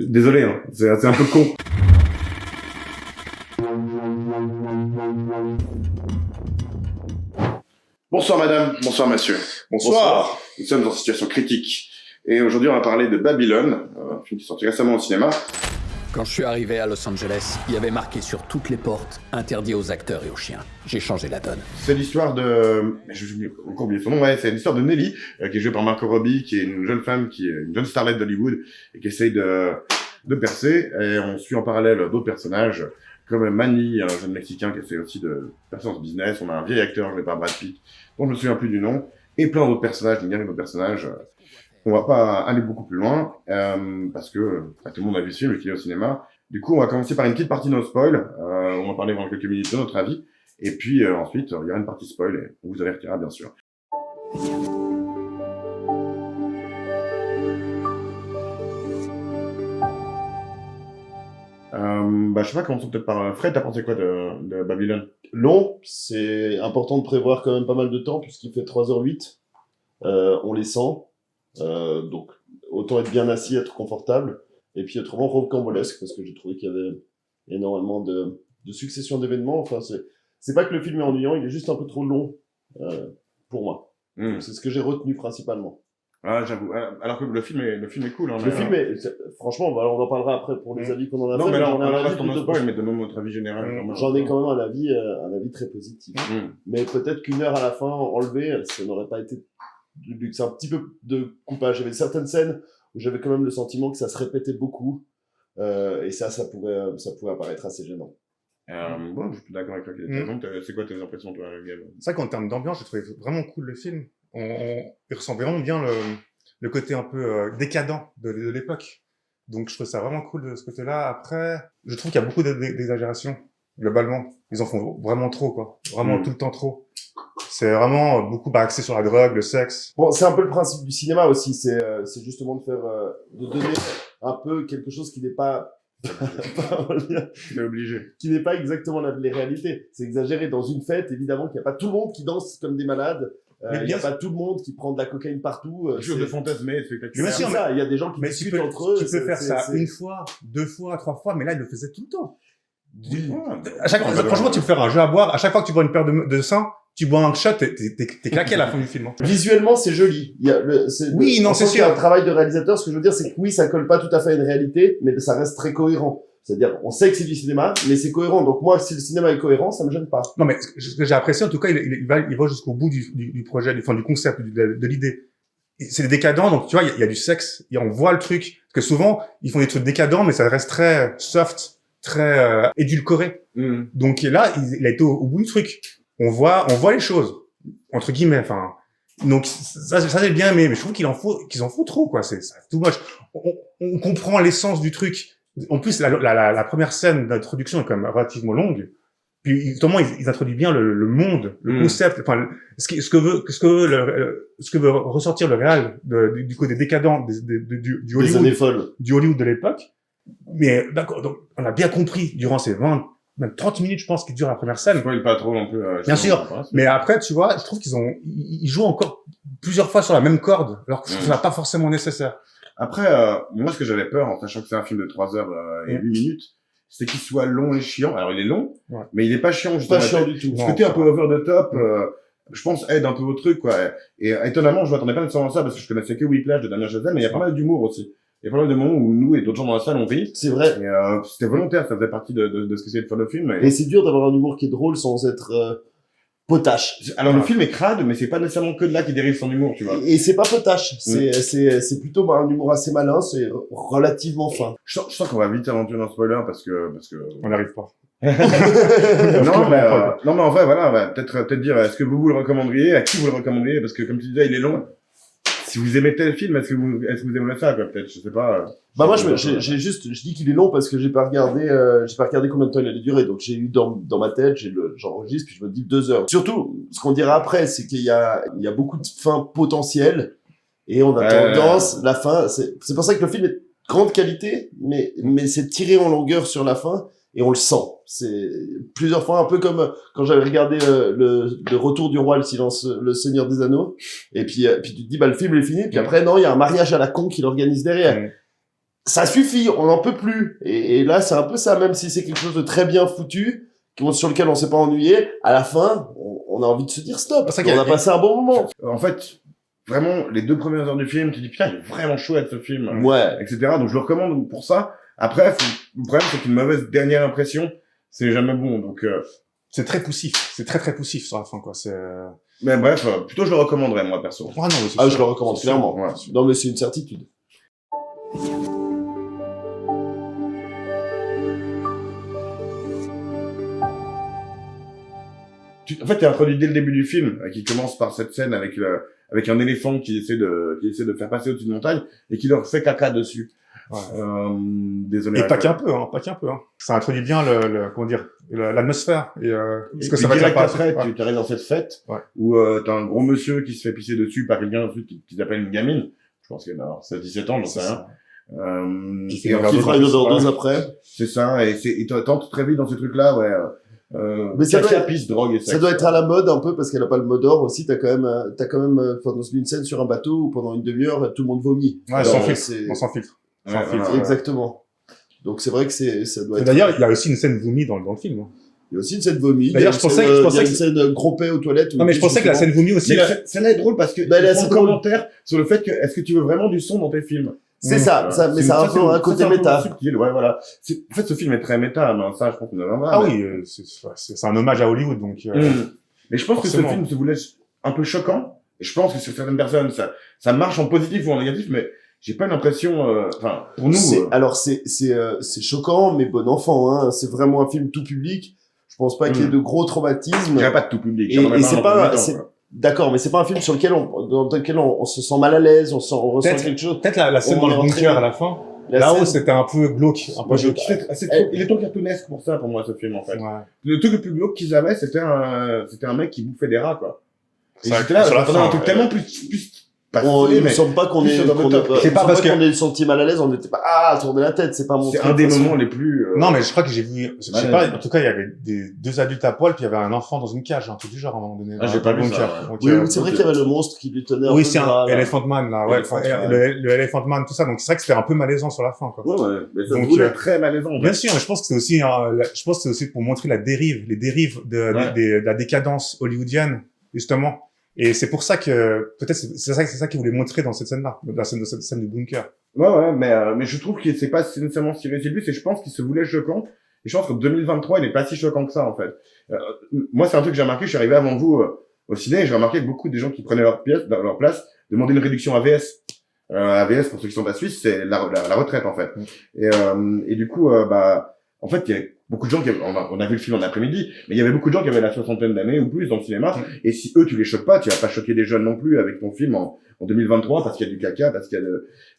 Désolé, hein, c'est un peu con. Bonsoir madame, bonsoir monsieur. Bonsoir. Nous sommes en situation critique. Et aujourd'hui on va parler de Babylone, un film qui est sorti récemment au cinéma. Quand je suis arrivé à Los Angeles, il y avait marqué sur toutes les portes « Interdit aux acteurs et aux chiens ». J'ai changé la donne. C'est l'histoire de... J'ai encore oublié son nom, ouais, c'est l'histoire de Nelly, qui est jouée par Margot Robbie, qui est une jeune femme, qui est une jeune starlette d'Hollywood, et qui essaye de percer. Et on suit en parallèle d'autres personnages, comme Manny, un jeune Mexicain qui essaie aussi de percer dans ce business. On a un vieil acteur joué par Brad Pitt, dont je me souviens plus du nom, et plein d'autres personnages, une galerie d'autres personnages. On va pas aller beaucoup plus loin, parce que tout le monde a vu ce film et qu'il est au cinéma. Du coup, on va commencer par une petite partie no spoil. On va parler pendant quelques minutes de notre avis. Et puis ensuite, il y aura une partie spoil et on vous avertira, bien sûr. Je sais pas, commençons peut-être par Fred. T'as pensé quoi de Babylone? Long, c'est important de prévoir quand même pas mal de temps puisqu'il fait 3h08. On les sent. Donc, autant être bien assis, être confortable. Et puis être vraiment rocambolesque parce que j'ai trouvé qu'il y avait énormément de succession d'événements. Enfin, c'est pas que le film est ennuyant, il est juste un peu trop long pour moi. Donc, c'est ce que j'ai retenu principalement. Ah, j'avoue. Alors que le film est cool. Hein, le film franchement, bah, on en parlera après pour les avis qu'on en a fait. Non, mais là, j'en ai on un va avis pas ton spoil, mais donne-nous notre avis général. J'en ai quand même un avis très positif. Mais peut-être qu'une heure à la fin enlevée, ça n'aurait pas été. C'est un petit peu de coupage. J'avais certaines scènes où j'avais quand même le sentiment que ça se répétait beaucoup. Et ça pouvait apparaître assez gênant. Bon, je suis d'accord avec toi. C'est quoi tes impressions, toi, Gab? C'est vrai qu'en termes d'ambiance, j'ai trouvé vraiment cool le film. Il ressent vraiment bien le côté un peu décadent de l'époque. Donc je trouve ça vraiment cool de ce côté-là. Après, je trouve qu'il y a beaucoup d'exagération, globalement. Ils en font vraiment trop, quoi. Vraiment tout le temps trop. C'est vraiment beaucoup axé sur la drogue, le sexe. Bon, c'est un peu le principe du cinéma aussi. C'est justement de donner un peu quelque chose qui n'est pas obligé. Qui n'est pas exactement les réalités. C'est exagéré. Dans une fête, évidemment, qu'il n'y a pas tout le monde qui danse comme des malades. Il n'y a pas tout le monde qui prend de la cocaïne partout. Jeu de fantasmer, spectaculaire. C'est ça. Il y a des gens qui discutent entre eux. Tu peux faire ça une fois, 2 fois, 3 fois, mais là, il le faisait tout le temps. Oui. À chaque fois, franchement, tu peux faire un jeu à boire. À chaque fois que tu bois une paire de seins, tu bois un shot, t'es claqué à la fin du film. Visuellement, c'est joli. Oui, non, c'est sûr. Il y a un travail de réalisateur. Ce que je veux dire, c'est que oui, ça colle pas tout à fait à une réalité, mais ça reste très cohérent. C'est-à-dire, on sait que c'est du cinéma, mais c'est cohérent. Donc moi, si le cinéma est cohérent, ça me gêne pas. Non, mais ce que j'ai apprécié, en tout cas, il va jusqu'au bout du projet, du concept, de l'idée. C'est des décadents, donc tu vois, il y a du sexe, et on voit le truc. Parce que souvent, ils font des trucs décadents, mais ça reste très soft, très édulcoré. Donc là, il a été au bout du truc. On voit les choses, entre guillemets, enfin. Donc ça j'ai bien aimé, mais je trouve qu'ils en font trop, quoi. C'est tout moche. On comprend l'essence du truc. En plus, la première scène d'introduction est quand même relativement longue. Puis justement, ils introduisent bien le monde, le concept, enfin ce que veut ressortir le réel du côté décadent du Hollywood, des années folles, du Hollywood de l'époque. Mais d'accord, donc on a bien compris durant ces 20 même 30 minutes, je pense, qui durent la première scène. Spoil pas trop non plus. Bien sûr. Mais après, tu vois, je trouve ils jouent encore plusieurs fois sur la même corde, alors que ça n'est pas forcément nécessaire. Après, moi, ce que j'avais peur, en sachant que c'est un film de 3h et 8 minutes, c'est qu'il soit long et chiant. Alors, il est long, mais il est pas chiant. Pas chiant du tout. Ce côté un peu over the top, je pense, aide un peu au truc, quoi. Et étonnamment, je m'attendais pas nécessairement à ça, parce que je connaissais que Whiplash de Damien Chazelle, mais il y a pas mal d'humour aussi. Il y a pas mal de moments où nous et d'autres gens dans la salle on rit. C'est vrai. Et c'était volontaire, ça faisait partie de ce qu'essayait de faire le film. Et c'est dur d'avoir un humour qui est drôle sans être potache. Alors le film est crade, mais c'est pas nécessairement que de là qu'il dérive son humour, tu vois. Et c'est pas potache, c'est plutôt un humour assez malin, c'est relativement fin. Je sens qu'on va vite aventurer dans le spoiler parce que on n'arrive pas. non mais en vrai voilà, on va peut-être dire est-ce que vous le recommanderiez, à qui vous le recommanderiez, parce que comme tu disais il est long. Si vous aimez tel film, est-ce que vous aimez ça, quoi, peut-être, je sais pas. Bah moi je dis qu'il est long parce que j'ai pas regardé combien de temps il allait durer, donc j'ai eu dans ma tête, j'enregistre puis je me dis 2 heures. Surtout, ce qu'on dira après, c'est qu'il y a beaucoup de fins potentielles et on a tendance, la fin, c'est pour ça que le film est de grande qualité, mais c'est tiré en longueur sur la fin et on le sent. C'est plusieurs fois un peu comme quand j'avais regardé le Retour du Roi, le Seigneur des Anneaux, et puis tu te dis bah le film est fini, puis après non, il y a un mariage à la con qui l'organise derrière. ça suffit, on n'en peut plus. Et là, c'est un peu ça, même si c'est quelque chose de très bien foutu, sur lequel on s'est pas ennuyé, à la fin, on a envie de se dire stop. C'est ça On a passé un bon moment. En fait, vraiment, les 2 premières heures du film, tu te dis, putain, il est vraiment chouette ce film, Ouais. etc. Donc je le recommande pour ça. Après, le problème, c'est qu'une mauvaise dernière impression, c'est jamais bon. Donc, C'est très poussif. C'est très très poussif sur la fin, quoi. C'est. mais bref, plutôt je le recommanderais, moi, perso. Ah non, mais c'est Ah, sûr. je le recommande C'est sûr, clairement. ouais. Non, mais c'est une certitude. En fait, t'es introduit dès le début du film, qui commence par cette scène avec un éléphant qui essaie de faire passer au-dessus de montagne et qui leur fait caca dessus. Ouais. Désolé. Et pas qu'un peu, hein. Pas qu'un peu, hein. Ça introduit bien comment dire, l'atmosphère. Et, Et ce que puis ça va direct dire après, ouais. tu arrives dans cette fête Ouais. où t'as un gros monsieur qui se fait pisser dessus par quelqu'un ensuite qui s'appelle une gamine. Je pense qu'elle a 17 ans, j'en sais C'est rien. ça. Qui fait Et une ensuite, Qui fera une overdose ouais, après. c'est ça, et t'entends très vite dans ces trucs-là, ouais. Mais ça caca, doit- pisse, drogue et sexe. Ça doit être à la mode un peu parce qu'elle a pas le mot d'or aussi. T'as quand même dans une scène sur un bateau où pendant une demi-heure tout le monde vomit. Ouais, Alors, sans filtre. c'est- On s'en filtre. Ouais, Sans voilà, filtre. ouais. Exactement. Donc c'est vrai que ça doit Et être. d'ailleurs, il y a aussi une scène vomi dans le film. Hein. Il y a aussi une scène vomi. D'ailleurs, je pensais que- il y a une scène gros paix aux toilettes. Non, mais je pensais que la scène vomi aussi. Mais celle-là est drôle parce que Bah, là, ils font c'est un drôle. commentaire sur le fait que est-ce que tu veux vraiment du son dans tes films. C'est ça, mais ça a un peu un côté méta. Subtil, ouais, voilà. En fait, ce film est très méta, mais ça, je pense qu'on en reviendra. Ah mais- oui, c'est un hommage à Hollywood, donc. Mais je pense que ce forcément. film se voulait un peu choquant. Et je pense que sur certaines personnes, ça marche en positif ou en négatif, mais j'ai pas l'impression, enfin, pour nous, Alors c'est choquant, mais bon enfant. Hein. C'est vraiment un film tout public. Je pense pas qu'il y ait de gros je traumatismes. dirais pas de tout public. Et j'en aurais c'est un pas- en premier c'est- temps, quoi. D'accord, mais c'est pas un film dans lequel on se sent mal à l'aise, on ressent Peut-être- quelque chose. Peut-être la scène On dans le est rentré bunker dans- à la fin. La Là-haut, scène- c'était un peu glauque. Un peu Moi, je glauque. kiffe, il est trop cartoonesque pour ça, pour moi, ce film, en fait. Ouais. Le truc le plus glauque qu'ils avaient, c'était un mec qui bouffait des rats, quoi. Et C'est vrai j'étais que là, sur la j'attendais fin, un truc ouais. tellement plus pas il stylé, me mais semble pas qu'on plus ait, sur le top. C'est pas parce que- qu'on ait senti mal à l'aise, on n'était pas, tourner la tête, c'est pas mon c'est truc, un des de toute moments façon. les plus, Non, mais je crois que j'ai vu, je sais Ouais, pas, ouais. en tout cas, il y avait deux adultes à poil, puis il y avait un enfant dans une cage, un truc du genre, à un moment donné. Ah, j'ai dans pas le vu bunker. ça, ouais. Donc, Oui, c'est vrai qu'il y avait le monstre qui lui tenait un oui, peu c'est le un bras, là. Elephant Man, là, ouais. Elephant Enfin, Man. le Elephant Man, tout ça. Donc, c'est vrai que c'était un peu malaisant sur la fin, quoi. ouais, mais ça Donc, se voulait très malaisant, en Bien fait. sûr, mais je pense que c'est aussi, je pense que c'est aussi pour montrer les dérives Ouais. de la décadence hollywoodienne, justement. Et c'est pour ça que, peut-être, c'est ça qu'ils voulaient montrer dans cette scène-là, dans cette scène du bunker. Ouais, mais je trouve que c'est pas nécessairement si réussi lui, c'est je pense qu'il se voulait choquant. Et je pense qu'en 2023, il est pas si choquant que ça, en fait. Moi, c'est un truc que j'ai remarqué, je suis arrivé avant vous, au ciné, et j'ai remarqué que beaucoup des gens qui prenaient leur place, demandaient une réduction AVS. AVS, pour ceux qui sont de la Suisse, c'est la retraite, en fait. Et du coup, en fait, il y a beaucoup de gens on a vu le film en après-midi, mais il y avait beaucoup de gens qui avaient la soixantaine d'années ou plus dans le cinéma. Et si eux, tu les choques pas, tu vas pas choquer des jeunes non plus avec ton film en 2023 parce qu'il y a du caca,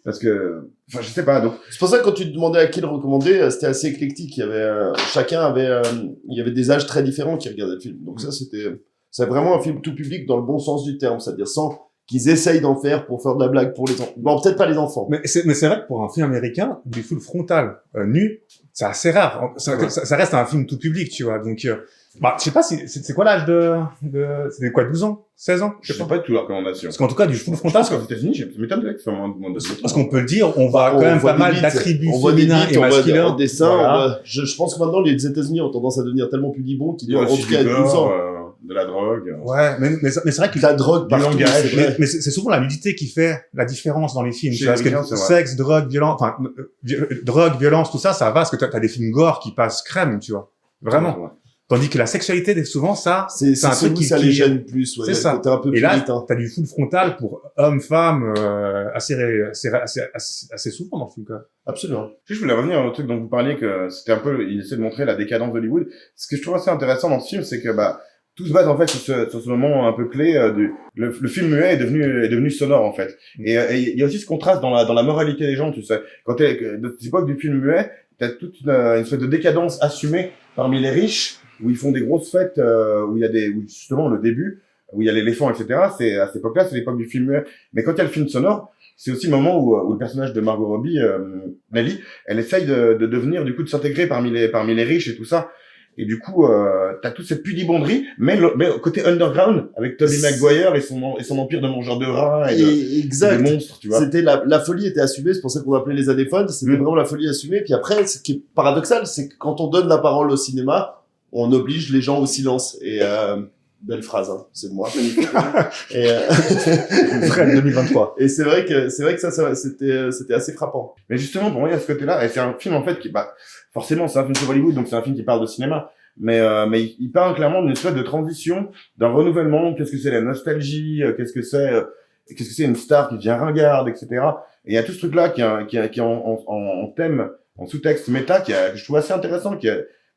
enfin, je sais pas, donc. C'est pour ça que quand tu te demandais à qui le recommander, c'était assez éclectique. Il y avait, il y avait des âges très différents qui regardaient le film. Donc ça, c'est vraiment un film tout public dans le bon sens du terme. C'est-à-dire sans qu'ils essayent d'en faire pour faire de la blague pour les enfants. Bon, peut-être pas les enfants. Mais c'est vrai que pour un film américain, du full frontal, nu, c'est assez rare. Ça reste un film tout public, tu vois. Donc, je sais pas c'est quoi l'âge c'était quoi, 12 ans? 16 ans? Je sais pas de toute la recommandation. Parce qu'en tout cas, du full Je frontal, pense qu'aux États-Unis, ça m'étonnerait que ce soit moins de 2 parce qu'on peut le dire, on voit quand même voit pas des mal bites, d'attributs on voit des féminins bites, et on voit masculins. en dessin. Voilà. Je pense que maintenant, les États-Unis ont tendance à devenir tellement pudibonds qu'ils Il y a doivent aussi rentrer à du 12 ans. corps, de la drogue. Ouais, mais c'est vrai que La drogue Du partout, langage, c'est vrai. mais c'est souvent la nudité qui fait la différence dans les films. Chez Tu vois, parce les que Américains, c'est vrai. sexe, drogue, violence, enfin, drogue, violence, tout ça, ça va, parce que t'as des films gore qui passent crème, tu vois. Vraiment. Ouais. Tandis que la sexualité, souvent, ça, C'est un un truc truc qui- ça qui- les gêne plus. Ouais. c'est Il y a ça. le côté un peu et là, puritain. t'as du full frontal pour hommes, femmes, assez souvent dans le film, quoi. Absolument. Je voulais revenir au truc dont vous parliez, que c'était un peu, il essaie de montrer la décadence d'Hollywood. Ce que je trouve assez intéressant dans ce film, c'est que, tout se base, en fait, sur ce moment un peu clé, le film muet est devenu sonore, en fait. Et il y a aussi ce contraste dans la moralité des gens, tu sais. Quand de cette époque du film muet, t'as toute une espèce de décadence assumée parmi les riches, où ils font des grosses fêtes, où justement, le début, où il y a l'éléphant, etc. C'est, à cette époque-là, c'est l'époque du film muet. Mais quand il y a le film sonore, c'est aussi le moment où le personnage de Margot Robbie, Nelly, elle essaye de devenir, du coup, de s'intégrer parmi les riches et tout ça. Et du coup, t'as toute cette pudibonderie, mais côté underground, avec Tobey Maguire et son empire de mangeurs de rats et exact. de monstres, tu vois. C'était la folie était assumée, c'est pour ça qu'on appelait les années folles, c'était vraiment la folie assumée. Puis après, ce qui est paradoxal, c'est que quand on donne la parole au cinéma, on oblige les gens au silence. Et belle phrase, hein, c'est de moi. Et Fred 2023. et c'est vrai que ça c'était assez frappant. Mais justement, pour moi, il y a ce côté-là, et c'est un film, en fait, qui, forcément, c'est un film sur Hollywood, donc c'est un film qui parle de cinéma. Mais il parle clairement d'une espèce de transition, d'un renouvellement. Qu'est-ce que c'est la nostalgie? Qu'est-ce que c'est une star qui devient ringarde, etc. Et il y a tout ce truc-là qui est en thème, en sous-texte méta, que je trouve assez intéressant,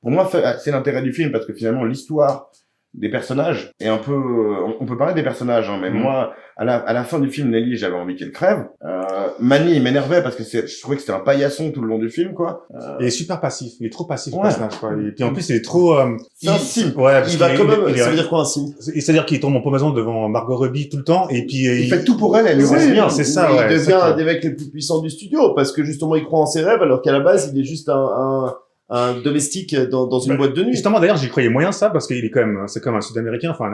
pour moi, c'est l'intérêt du film, parce que finalement, l'histoire des personnages est un peu, on peut parler des personnages, hein, mais moi, à la fin du film, Nelly, j'avais envie qu'elle crève. Manny, il m'énervait parce que je trouvais que c'était un paillasson tout le long du film, quoi. Il est super passif, il est trop passif, le Ouais. personnage, quoi. Et puis en plus, il est trop, C'est un simp. ouais, parce Il va qu'il quand même, il est- ça veut dire quoi un signe? c'est-à-dire qu'il tombe en pomaison devant Margot Robbie tout le temps, et puis Il fait tout pour elle lui Oui, reste bien. c'est ça, il ouais, devient c'est ça. un des mecs les plus puissants du studio parce que justement il croit en ses rêves alors qu'à la base il est juste un domestique dans une boîte de nuit. Justement, d'ailleurs, j'y croyais moyen ça, parce qu'il est quand même, c'est comme un Sud-Américain, enfin,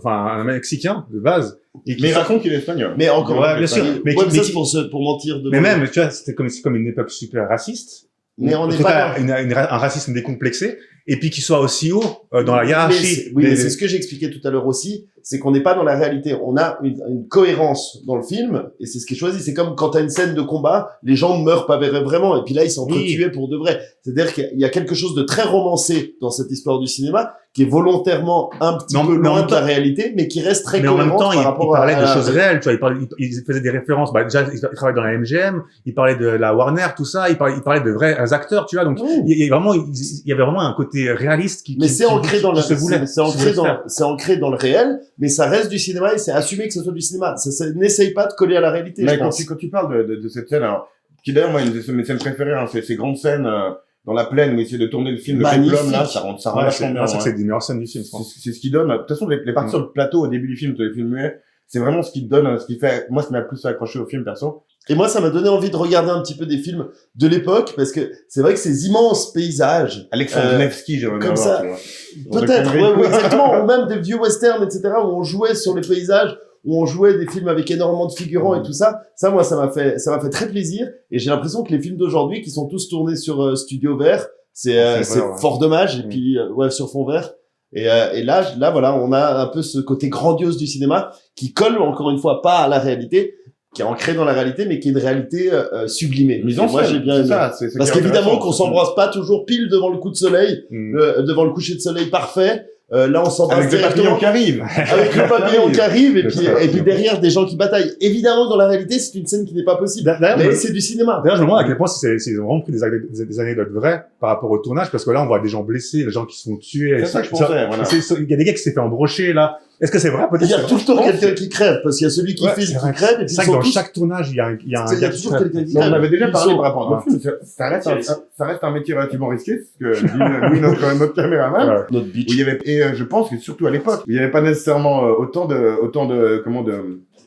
un Mexicain, de base. Et qui Mais il raconte qu'il est espagnol. Mais encore, Ouais, bien sûr. Mais, Mais ça qui- c'est pour mentir de. mais même, tu vois, c'est comme une époque super raciste. Mais on n'est Surtout pas. un racisme décomplexé, et puis qu'il soit aussi haut dans la Mais hiérarchie. mais c'est ce que j'expliquais tout à l'heure aussi, c'est qu'on n'est pas dans la réalité. On a une cohérence dans le film, et c'est ce qui est choisi. C'est comme quand t'as une scène de combat, les gens ne meurent pas vraiment, et puis là ils sont tués pour de vrai. C'est-à-dire qu'il y a quelque chose de très romancé dans cette histoire du cinéma, qui est volontairement un petit peu loin de la réalité, mais qui reste très mais en cohérent même temps, par rapport il parlait à de choses réelles, tu vois, il faisait des références. Bah, déjà, il travaille dans la MGM, il parlait de la Warner, tout ça, il parlait de vrais acteurs, tu vois. Donc, il y avait vraiment un côté réaliste mais c'est ancré dans se voulait. c'est ancré dans le réel, mais ça reste du cinéma et c'est assumé que ce soit du cinéma. Ça n'essaye pas de coller à la réalité, Mais je pense. quand tu parles de cette scène, alors, qui d'ailleurs, moi, une de mes scènes préférées, hein, ces grandes scènes, dans la plaine où il essaie de tourner le film de Magnifique. Peplum, là, ça rend Ouais, vachement bien. c'est Ouais. c'est des meilleures scènes du film, je pense. C'est ce qui donne, de toute façon, les parties sur le plateau au début du film, tous les films muets, c'est vraiment ce qui donne, ce qui fait, moi, ce qui m'a plus accroché au film, perso. Et moi, ça m'a donné envie de regarder un petit peu des films de l'époque, parce que c'est vrai que ces immenses paysages, Alexandre Nevsky, j'aimerais bien comme voir, ça, tu vois. peut-être, Genre de ouais, exactement, ou même des vieux westerns, etc., où on jouait sur les paysages, où on jouait des films avec énormément de figurants et tout ça. Ça, moi, ça m'a fait très plaisir. Et j'ai l'impression que les films d'aujourd'hui, qui sont tous tournés sur studio vert, c'est vrai, fort dommage. Et puis, ouais, sur fond vert. Et là, voilà, on a un peu ce côté grandiose du cinéma qui colle, encore une fois, pas à la réalité, qui est ancré dans la réalité, mais qui est une réalité sublimée. Mise en Et moi, scène, j'ai bien c'est aimé. ça, c'est Parce qui est qu'évidemment intéressant. qu'on s'embrasse pas toujours pile devant le coup de soleil, devant le coucher de soleil parfait. Là, on s'embrasse Avec le directement papillon qui arrive. avec le papillon qui arrive et C'est ça. puis derrière des gens qui bataillent. Évidemment, dans la réalité, c'est une scène qui n'est pas possible. D'ailleurs, Mais c'est du cinéma. D'ailleurs, je me demande à quel point ils ont vraiment pris des anecdotes vraies par rapport au tournage, parce que là, on voit des gens blessés, des gens qui se font tuer. C'est ça que je pensais, voilà. Il y a des gars qui s'est fait embrocher, là. Est-ce que c'est vrai? Il y a Peut-être. tout le temps quelqu'un qui crève, parce qu'il y a celui qui Ouais, filme c'est qui vrai. crève, et puis C'est ils vrai que sont dans tous... chaque tournage, il y a un Il y a gars qui toujours crève. quelqu'un qui Mais on crève. avait déjà Ils parlé sont- par rapport au film, ça reste un métier relativement risqué, ce que dit Louis, notre caméraman. Ouais. Notre Où bitch. il y avait, et je pense que surtout à l'époque, où il n'y avait pas nécessairement autant de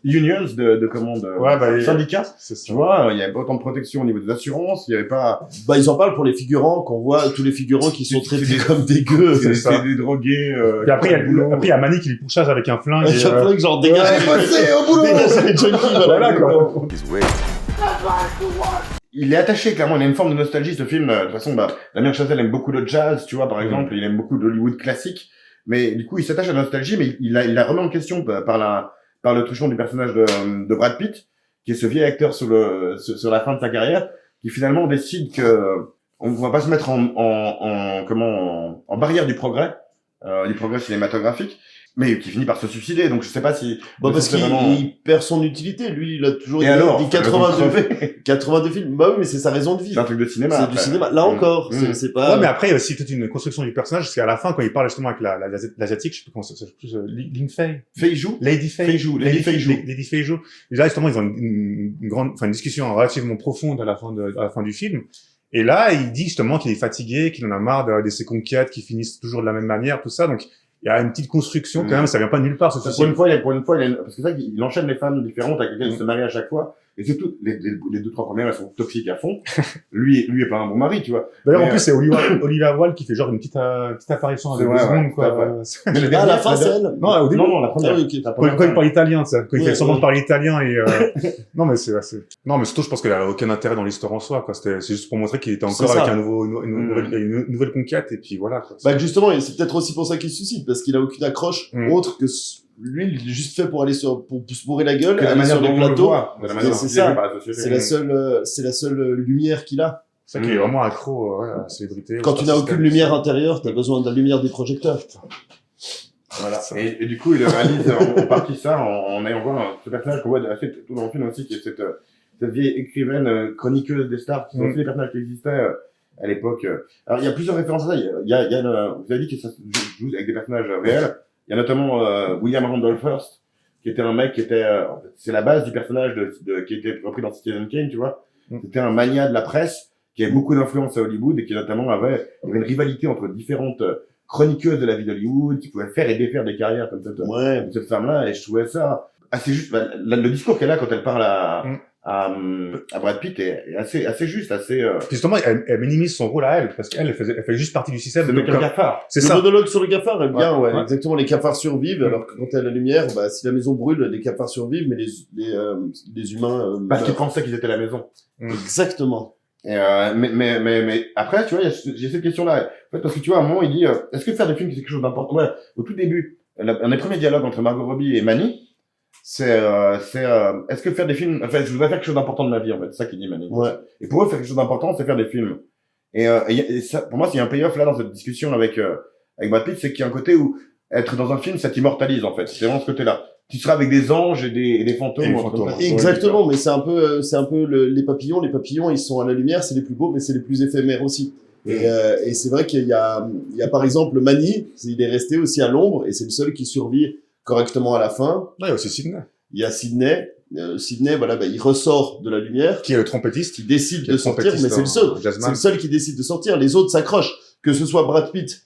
unions, de syndicats. C'est Tu ça. vois, il y avait pas autant de protection au niveau des assurances, il y avait pas, Bah, ils en parlent pour les figurants, qu'on voit tous les figurants qui sont traités comme des gueux. C'est ça. des drogués, Et après, boulot. il y a Manny qui lui pourchasse avec un flingue. À chaque fois que genre dégage, au boulot! dégage les junkies, Voilà, quoi. Il est attaché, clairement, il a une forme de nostalgie, ce film. De toute façon, Damien Chazelle aime beaucoup le jazz, tu vois, par exemple, il aime beaucoup l'Hollywood classique. Mais du coup, il s'attache à la nostalgie, mais il la remet en question par le truchement du personnage de Brad Pitt, qui est ce vieil acteur sur la fin de sa carrière, qui finalement décide que on va pas se mettre en barrière du progrès cinématographique, mais qui finit par se suicider. Donc je sais pas si Bah, parce c'est qu'il vraiment... il perd son utilité. Lui, il a toujours Et alors, dit 82 films. Bah oui, mais c'est sa raison de c'est un vivre. truc de cinéma. C'est après. du cinéma. Là encore, Mmh. c'est pas... Ouais, mais après, il y a aussi toute une construction du personnage, parce qu'à la fin, quand il parle justement avec l'asiatique, je sais plus comment c'est, Lin Fei. Fei Zhou. Lady Fei Zhou. Lady Fei Zhou. Lady Fei Zhou. Et là, justement, ils ont une discussion relativement profonde à la fin du film. Et là, il dit justement qu'il est fatigué, qu'il en a marre de ses conquêtes, qui finissent toujours de la même manière, tout ça. Donc, il y a une petite construction quand même, ça vient pas de nulle part, ce Pour film. une fois, parce que ça, il enchaîne les femmes différentes avec lesquelles il se marie à chaque fois. Et c'est tout, les 2-3 premières, elles sont toxiques à fond. Lui est pas un bon mari, tu vois. D'ailleurs, en Mais, plus, c'est Olivia Wilde qui fait genre une petite apparition avec C'est 2 vrai, secondes, ouais, quoi. Mais le Ah, à dernier, la fin, c'est elle. Non, au début. non, la première. Ah oui, ok. La Quand première il parle italien, ça. Quand il Ouais, fait semblant ouais. de parler italien et non, mais non, mais surtout, je pense qu'elle a aucun intérêt dans l'histoire en soi, quoi. C'est juste pour montrer qu'il était encore C'est ça. avec une nouvelle conquête et puis voilà, quoi. Bah justement, et c'est peut-être aussi pour ça qu'il se suicide, parce qu'il a aucune accroche autre que lui, il est juste fait pour aller pour se bourrer la gueule, que la aller manière sur les dont on le plateaux. voit, de la manière dont C'est il est ça. vu par la société. C'est la seule lumière qu'il a. C'est ça qui est vraiment accro, à la célébrité. Quand tu n'as aucune lumière intérieure, t'as besoin de la lumière des projecteurs. Voilà. Et du coup, il réalise en partie ça en ayant voir ce personnage qu'on voit assez tout dans le film aussi, qui est cette vieille écrivaine chroniqueuse des stars, qui sont aussi des personnages qui existaient à l'époque. Alors, il y a plusieurs références à ça. Il y a vous avez dit que ça se joue avec des personnages réels. Il y a notamment William Randolph Hearst, qui était un mec qui était... c'est la base du personnage qui était repris dans Citizen Kane, tu vois. C'était un mania de la presse qui avait beaucoup d'influence à Hollywood et qui notamment avait une rivalité entre différentes chroniqueuses de la vie d'Hollywood qui pouvaient faire et défaire des carrières comme cette femme-là. Et je trouvais ça assez juste. Bah, le discours qu'elle a quand elle parle à Brad Pitt est assez juste, assez... Puis justement, elle minimise son rôle à elle, parce qu'elle fait juste partie du système. C'est le cafard. C'est Le ça. monologue sur le cafard est bien, ouais. Ouais. Exactement, les cafards survivent, alors que quand il y a la lumière, bah, si la maison brûle, les cafards survivent, mais les humains, Parce qu'ils meurent. pensaient qu'ils étaient à la maison. Exactement. Et mais après, tu vois, j'ai cette question-là. En fait, parce que tu vois, à un moment, il dit, est-ce que faire des films, c'est quelque chose d'important? Ouais, au tout début, un des premiers dialogues entre Margot Robbie et Manny, c'est est-ce que faire des films, enfin, je voudrais faire quelque chose d'important de ma vie, en fait. C'est ça qu'il dit Manny. Ouais. Et pour eux, faire quelque chose d'important, c'est faire des films. Et ça, pour moi, s'il y a un payoff là dans cette discussion avec Brad Pitt, c'est qu'il y a un côté où être dans un film, ça t'immortalise, en fait. C'est vraiment ce côté-là. Tu seras avec des anges et des fantômes. Et des ou un truc fantômes. comme ça. Exactement, mais c'est un peu les papillons. Les papillons, ils sont à la lumière, c'est les plus beaux, mais c'est les plus éphémères aussi. Et c'est vrai qu'il y a par exemple Manny, il est resté aussi à l'ombre et c'est le seul qui survit correctement à la fin. Non, il y a aussi Sidney, Il y a Sidney. Sidney, voilà, bah, il ressort de la lumière, qui est le trompettiste. qui décide Qui est de le sortir, mais c'est le seul. trompettiste, jazzman. C'est le seul qui décide de sortir. Les autres s'accrochent. Que ce soit Brad Pitt,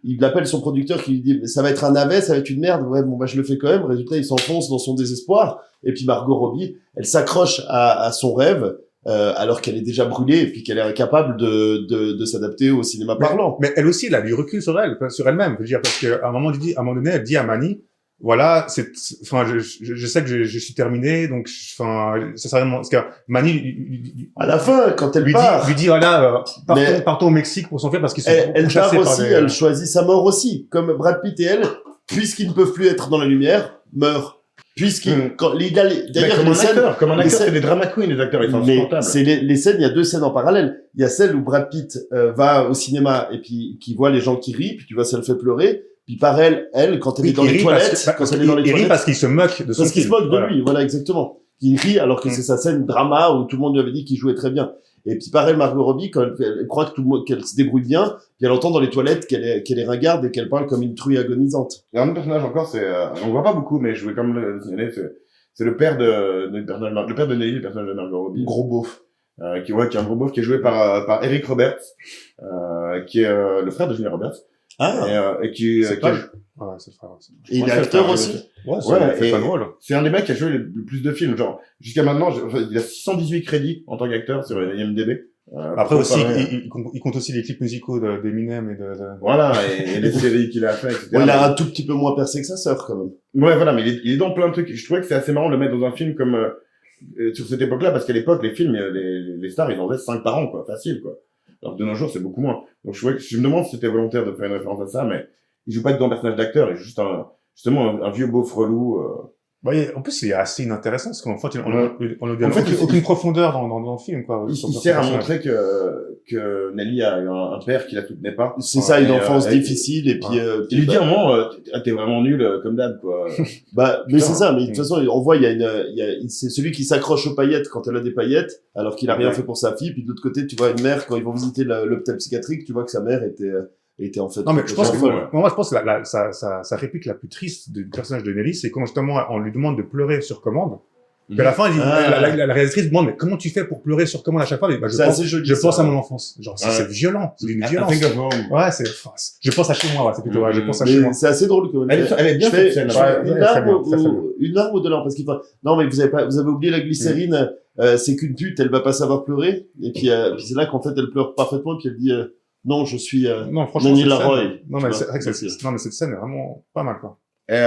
il appelle son producteur qui lui dit, mais ça va être un navet, ça va être une merde. Ouais, bon, bah, je le fais quand même. Résultat, il s'enfonce dans son désespoir. Et puis Margot Robbie, elle s'accroche à son rêve, alors qu'elle est déjà brûlée et puis qu'elle est incapable de s'adapter au cinéma parlant. Mais elle aussi, elle a du recul sur elle-même. Je veux dire, parce qu'à un moment donné, elle dit à Manny, voilà, enfin, je sais que je suis terminé, donc, enfin, ça sert à rien, parce que Manny, À la fin, quand elle lui part, dit, voilà, Mais- partons au Mexique pour s'enfuir parce qu'ils sont elle part chassés par aussi, des... elle choisit sa mort aussi. Comme Brad Pitt et elle, puisqu'ils ne peuvent plus être dans la lumière, meurent. D'ailleurs, Comme les un scènes, acteur, les scènes- c'est des drama queens, les acteurs, ils sont mais insupportables. c'est les scènes, il y a 2 scènes en parallèle. Il y a celle où Brad Pitt va au cinéma et puis qui voit les gens qui rient, puis tu vois, ça le fait pleurer. Puis par elle, quand elle est dans les toilettes, quand elle est dans les il rit toilettes, parce qu'il se moque de son parce qu'il se film. moque de Voilà. lui, voilà, exactement. Il rit alors que c'est sa scène drama où tout le monde lui avait dit qu'il jouait très bien. Et puis pareil, Margot Robbie, quand elle croit que qu'elle se débrouille bien, puis elle entend dans les toilettes qu'elle est ringarde et qu'elle parle comme une truie agonisante. Il y a un autre personnage encore, on le voit pas beaucoup, mais je vais quand même le signaler, c'est le père de Nelly, le personnage de Margot Robbie. Gros beauf. Qui est un gros beauf, qui est joué par Eric Roberts, qui est le frère de Julia Roberts. Et qui C'est pas- Ouais, c'est le frère. Et il Ouais, est c'est acteur ça, aussi. Ouais, Ouais, c'est et- pas drôle. c'est un des mecs qui a joué le plus de films, genre, jusqu'à maintenant, il a 618 crédits en tant qu'acteur sur IMDb. Après aussi, pareil. il compte aussi les clips musicaux d'Eminem et de... Voilà, et les séries qu'il a fait, etc. Bon, il a un tout petit peu moins percé que sa sœur, quand même. Ouais, voilà, mais il est dans plein de trucs. Je trouvais que c'est assez marrant de le mettre dans un film comme sur cette époque-là, parce qu'à l'époque, les films, les stars, ils en faisaient 5 par an, quoi, facile, quoi. Alors que de nos jours, c'est beaucoup moins. Donc je me demande si c'était volontaire de faire une référence à ça, mais il joue pas dedans un personnage d'acteur, il est juste justement un vieux beauf relou. En plus, il est assez inintéressant, parce qu'en fait, on ne donne En fait, aucune profondeur dans le film, quoi. Il sert à montrer que Nelly a eu un père qui la soutenait pas. C'est ça, une Et, enfance et- difficile, et puis, Il lui dit à un moment, t'es vraiment nul comme d'hab, quoi. mais c'est ça, mais de toute façon, on voit, c'est celui qui s'accroche aux paillettes quand elle a des paillettes, alors qu'il a rien Ouais. fait pour sa fille, puis de l'autre côté, tu vois une mère, quand ils vont visiter l'hôpital psychiatrique, tu vois que sa mère était en fait... Non, mais je pense que, folle. moi, je pense que sa réplique la plus triste du personnage de Nelly, c'est quand justement on lui demande de pleurer sur commande, Puis à la fin, Ah. la réalisatrice demande, mais comment tu fais pour pleurer sur commande à chaque fois? Mais, bah, C'est assez joli. je ça. pense à mon enfance. Genre, Ouais. c'est violent. C'est d'une I violence. think of home. Ouais, je pense à chez moi, ouais, c'est plutôt, ouais, je pense à chez moi. Mais c'est assez drôle quand même. Elle est bien Je fais- cette scène. je fais Ouais, une très larme bien, très bien. une larme ou de larmes parce qu'il faut... Non, mais vous avez oublié la glycérine. C'est qu'une pute, elle va pas savoir pleurer. Et puis c'est là qu'en fait elle pleure parfaitement. Et puis elle dit non, je suis. Non, franchement, Nani cette Laroy, scène, non, tu mais vois, c'est vrai que aussi. non, mais cette scène est vraiment pas mal, quoi. Et,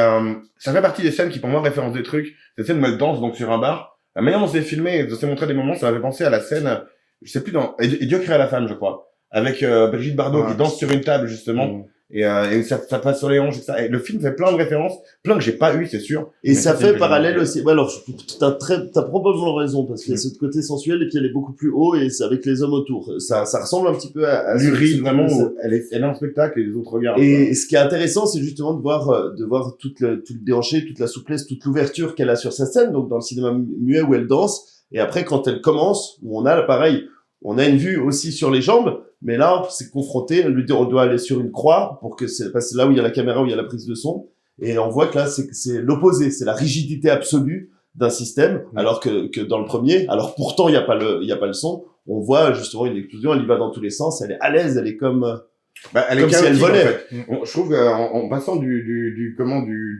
ça fait partie des scènes qui, pour moi, référencent des trucs. Cette scène où elle danse donc sur un bar. La manière dont c'est filmé et dont c'est montré des moments, ça m'avait pensé à la scène, je sais plus dans, et Dieu créa la femme, je crois. Avec Brigitte Bardot Ouais. qui danse sur une table, justement. Et ça passe sur les hanches, etc. Et le film fait plein de références, plein que j'ai pas eu, c'est sûr. Et Mais ça c'est fait que parallèle j'ai- aussi. Ouais, alors, t'as probablement raison, parce qu'il y a ce côté sensuel, et puis elle est beaucoup plus haut, et c'est avec les hommes autour. Ça ressemble un petit peu à Lurie, ce- vraiment, ce- où elle est en spectacle et les autres regardent. Et ce qui est intéressant, c'est justement de voir tout le déhanché, toute la souplesse, toute l'ouverture qu'elle a sur sa scène, donc dans le cinéma muet où elle dance. Et après, quand elle commence, où on a, pareil, on a une vue aussi sur les jambes, mais là, c'est confronté, elle lui dit, on doit aller sur une croix, pour que parce que c'est là où il y a la caméra, où il y a la prise de son. Et on voit que là, c'est l'opposé, c'est la rigidité absolue d'un système, alors que dans le premier, alors pourtant, il y a pas le son, on voit justement une explosion, elle y va dans tous les sens, elle est à l'aise, elle est comme Elle est comme si elle chaotique, volait. en fait. Je trouve qu'en passant du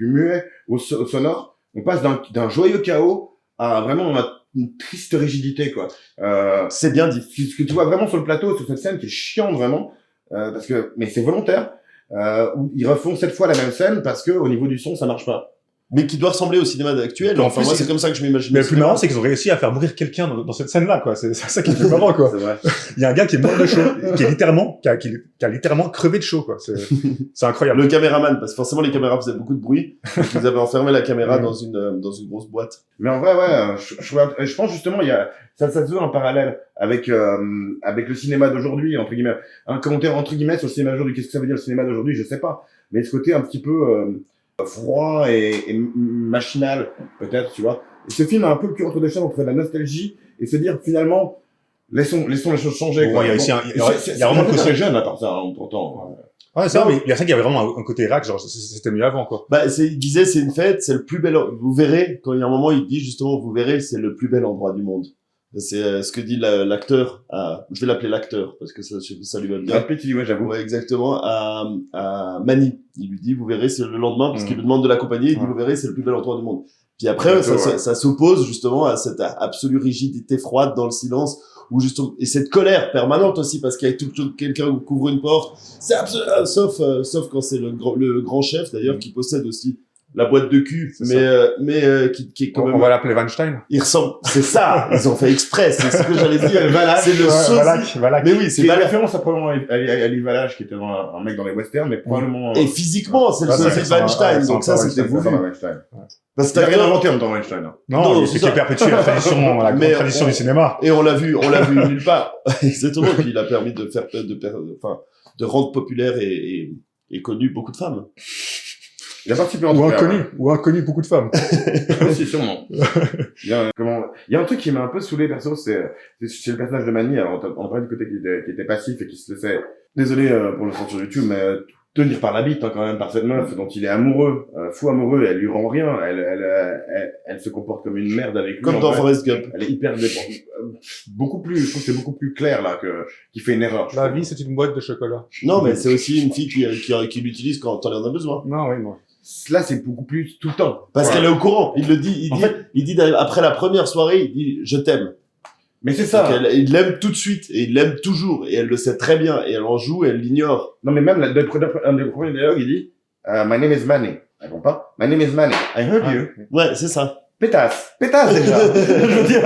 muet au sonore, on passe d'un joyeux chaos à vraiment une triste rigidité, quoi. c'est bien dit. Ce que tu vois vraiment sur le plateau, sur cette scène qui est chiante vraiment, mais c'est volontaire, où ils refont cette fois la même scène parce que au niveau du son, ça marche pas. Mais qui doit ressembler au cinéma actuel. En Enfin, plus, moi, c'est comme ça que je m'imagine. Mais le plus marrant, c'est qu'ils ont réussi à faire mourir quelqu'un dans cette scène-là, quoi. C'est ça qui est le plus marrant, quoi. C'est vrai. Il y a un gars qui est mort de chaud, qui a littéralement crevé de chaud, quoi. C'est incroyable. Le caméraman, parce que forcément les caméras faisaient beaucoup de bruit. Donc, ils avaient enfermé la caméra Mm. dans une grosse boîte. Mais en vrai, ouais, je pense justement, ça se veut un parallèle avec le cinéma d'aujourd'hui, entre guillemets. Un commentaire entre guillemets sur le cinéma d'aujourd'hui. Qu'est-ce que ça veut dire le cinéma d'aujourd'hui? Je sais pas. Mais ce côté un petit peu froid et machinal, peut-être, tu vois. Et ce film a un peu le cul entre deux chaises entre la nostalgie et se dire finalement, laissons les choses changer. Bon, quoi. il y a aussi il y a vraiment que que c'est ça. jeune à part ça, hein, pourtant. Ouais, c'est vrai, mais il y a ça qu'il y avait vraiment un côté Irak, genre, c'était mieux avant, quoi. Bah, il disait, c'est une fête, c'est le plus bel, vous verrez, quand il y a un moment, il dit justement, vous verrez, c'est le plus bel endroit du monde. C'est ce que dit l'acteur, je vais l'appeler l'acteur, parce que ça lui va bien. Brad Pitt, il dit, ouais, j'avoue. Ouais, exactement, à Mani. Il lui dit, vous verrez, c'est le lendemain, parce qu'il lui demande de l'accompagner, il dit, Ouais. vous verrez, c'est le plus bel endroit du monde. Puis après, Plutôt, ouais. ça s'oppose justement à cette absolue rigidité froide dans le silence, ou justement, et cette colère permanente aussi, parce qu'il y a tout quelqu'un qui couvre une porte, c'est absolument, sauf quand c'est le grand chef, d'ailleurs, qui possède aussi la boîte de cul, C'est mais qui est quand On même, va l'appeler Weinstein. il ressemble, c'est ça, ils ont fait exprès, c'est ce que j'allais dire, Valach. c'est le Ouais, sosie. Valak. Mais oui, C'est c'est une Valach. référence à probablement à Ali Valach, qui était un mec dans les westerns, mais probablement. Et physiquement, c'est le Ouais, sosie c'est de ça, Weinstein, ouais, donc c'est ça, encore c'était Weinstein, voulu. Weinstein. Parce T'as que rien inventé en même temps, Weinstein. Hein. Non, Non, c'est c'est ça. qui perpétue la tradition, la Mais grande tradition on- du cinéma. Et on l'a vu nulle part. Exactement. Puis il a permis de rendre populaire et connu beaucoup de femmes. Il a participé en tout cas, ouais. Ou inconnu beaucoup de femmes. Aussi, sûrement. Il y a un truc qui m'a un peu saoulé, perso, c'est le personnage de Mani. Alors, on parlait du côté qui était passif et qui se laissait, désolé pour le son sur YouTube, mais tenir par la bite, hein, quand même, par cette meuf dont il est amoureux, fou amoureux, et elle lui rend rien. Elle se comporte comme une merde avec lui. Comme en dans vrai. Forrest Gump. Elle est hyper dépendante. Beaucoup plus, je trouve que c'est beaucoup plus clair, là, qu'il fait une erreur. je La trouve. vie, c'est une boîte de chocolat. Non, mais c'est aussi une fille qui l'utilise quand on en a besoin. Non, oui, non. Là, c'est beaucoup plus tout le temps. Parce Ouais. qu'elle est au courant. Il le dit, il dit après la première soirée, il dit, je t'aime. Mais c'est ça. Donc il l'aime tout de suite, et il l'aime toujours, et elle le sait très bien, et elle en joue, et elle l'ignore. Non, mais même un des premiers dialogues, il dit My name is Manny. Elle comprend pas My name is Manny. I heard Ah, you. Ouais, c'est ça. Pétasse déjà. Je veux dire.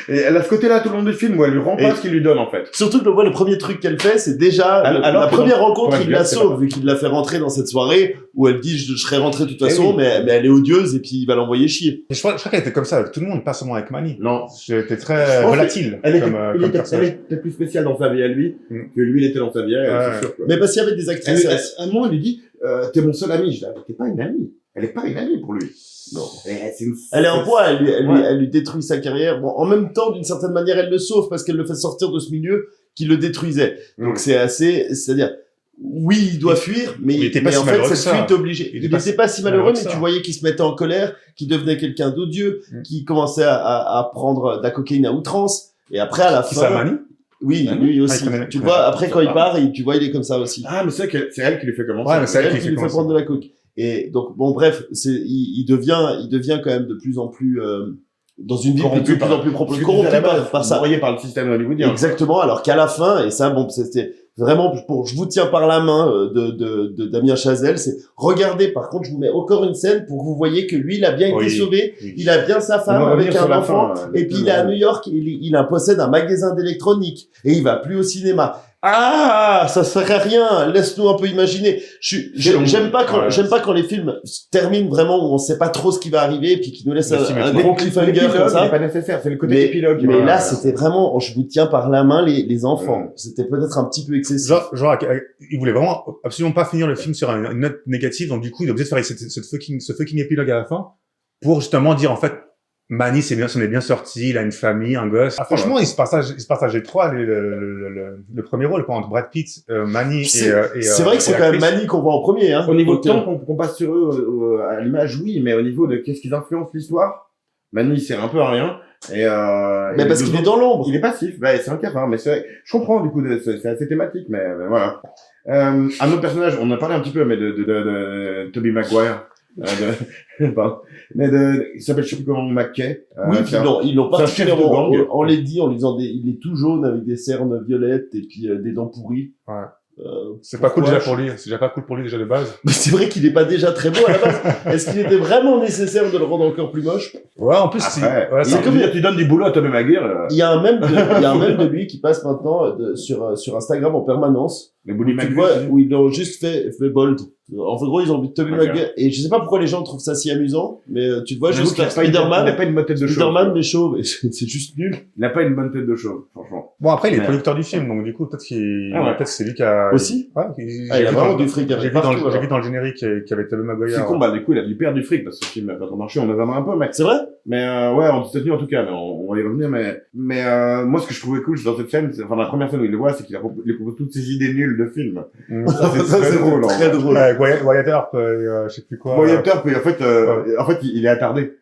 Et elle a ce côté-là tout le long du film où elle lui rend pas Et- ce qu'il lui donne en fait. Surtout que le premier truc qu'elle fait, c'est déjà, Alors la que première dans- rencontre, Ouais, il la c'est sauve, vu qu'il l'a fait rentrer dans cette soirée, où elle dit, je serais rentré de toute façon, oui. mais elle est odieuse, et puis il va l'envoyer chier. Et je crois qu'elle était comme ça avec tout le monde, pas seulement avec Mani. Non. J'étais Je très pense volatile Elle comme était personnage. plus spéciale dans sa vie à lui Mm. que lui il était dans sa vie à elle, Ouais. c'est sûr. Quoi. Mais parce qu'il y avait des actrices, À un moment, elle lui dit T'es mon seul ami. Je dis T'es pas une amie. Elle est pas une amie pour lui. non. C'est Elle est en poids, Ouais. elle lui détruit sa carrière. Bon, en même temps, d'une certaine manière, elle le sauve parce qu'elle le fait sortir de ce milieu qui le détruisait. Donc Mm. c'est-à-dire, Oui, il doit fuir, mais Il était pas mais si en fait, malheureux que cette ça. fuite est obligée. Il Il était n'était pas pas si malheureux, mais que tu ça. voyais qu'il se mettait en colère, qu'il devenait quelqu'un d'odieux, qui commençait à prendre de la cocaïne à outrance. Et après, à la Qui fin. ça, Mani? Oui, Mani? lui aussi. Ah, il connaît- Tu il vois, connaît- après, quand il part, tu vois, il est comme ça aussi. Ah, mais c'est elle qui lui fait commencer. Ouais, mais c'est elle Elle qui qui fait lui fait commencer. prendre de la coke. Et donc, bon, bref, il devient quand même de plus en plus, dans une vie de Corrompu plus en plus Parce que corrompu à la base, par ça. broyé par le système hollywoodien. Exactement. Alors qu'à la fin, et ça, bon, c'était vraiment je vous tiens par la main de Damien Chazelle, c'est regardez. Par contre, je vous mets encore une scène pour que vous voyez que lui, il a bien été Oui. sauvé. Oui. Il a bien sa On femme va avec revenir sur un la enfant. fin, Et puis il est à New York. Il possède un magasin d'électronique et il va plus au cinéma. Ah, ça sert à rien. Laisse-nous un peu imaginer. J'aime pas quand les films se terminent vraiment où on sait pas trop ce qui va arriver et puis qui nous laissent un gros cliffhanger comme C'est ça. pas nécessaire, c'est le côté Mais épilogue. Mais Voilà. là, c'était vraiment, je vous tiens par la main les enfants. C'était peut-être un petit peu excessif. Genre, il voulait vraiment absolument pas finir le film sur une note négative, donc du coup, il a obligé de faire ce fucking épilogue à la fin pour justement dire, en fait, Manny, s'en est bien sorti, il a une famille, un gosse. Ah, franchement, il se partageait trois, le premier rôle, quoi, entre Brad Pitt, Manny C'est et c'est vrai que c'est et quand même l'actrice. Manny qu'on voit en premier, hein. Au niveau de Donc, temps qu'on passe sur eux à l'image, oui, mais au niveau de qu'est-ce qu'ils influencent l'histoire, Manny sert un peu à rien. Et mais parce qu'il est dans l'ombre. il est passif, bah, c'est un cafard, mais je comprends du coup, c'est assez thématique, mais voilà. Un autre personnage, on en a parlé un petit peu, mais de Tobey Maguire. Pardon. Mais il s'appelle je sais plus comment McKay. Oui, c'est ils l'ont c'est un chef de particulièrement gang. enlaidi en lui disant il est tout jaune avec des cernes violettes et puis des dents pourries. Ouais. Euh, C'est pas cool pourquoi déjà pour lui, c'est déjà pas cool pour lui déjà de base. Mais c'est vrai qu'il est pas déjà très beau à la base. Est-ce qu'il était vraiment nécessaire de le rendre encore plus moche? Ouais, en plus, Après, ouais, c'est c'est comme- comme tu donnes du boulot à Tobey Maguire, Il y a un mème de lui qui passe maintenant sur Instagram en permanence. les Bully Tu Maguire. vois, où ils l'ont juste fait bold. En gros, ils ont mis Tobey Ok. Maguire. Et je sais pas pourquoi les gens trouvent ça si amusant, mais tu te vois J'avoue juste qu'il a pas une- il Spider-Man. a pas une bonne tête de chauve. Spider-Man, mais chauve. Et c'est juste nul. Il n'a pas une bonne tête de chauve, franchement. Bon, après, il est Mais- producteur du film, donc du coup, peut-être Ah ouais. peut-être c'est lui qui a... Aussi? Ouais, Ah, il a vraiment du fric J'ai avec vu dans partout, le, j'ai alors. vu dans le générique qu'il y avait Tobey Maguire. C'est con, bah, du coup, il a dû perdre du fric parce que ce film n'a pas trop marché, on en avait un peu, mais, C'est vrai? ouais, en États-Unis en tout cas, mais on va y revenir, mais, moi, ce que je trouvais cool dans cette scène, enfin, la première scène où il le voit, c'est qu'il il propose toutes ses idées nulles de film. Mm. Ça, c'est Ça, très c'est drôle, en très vrai. drôle. Ouais, Wyatt Earp, je sais plus quoi. Wyatt Earp, et en fait, il est attardé.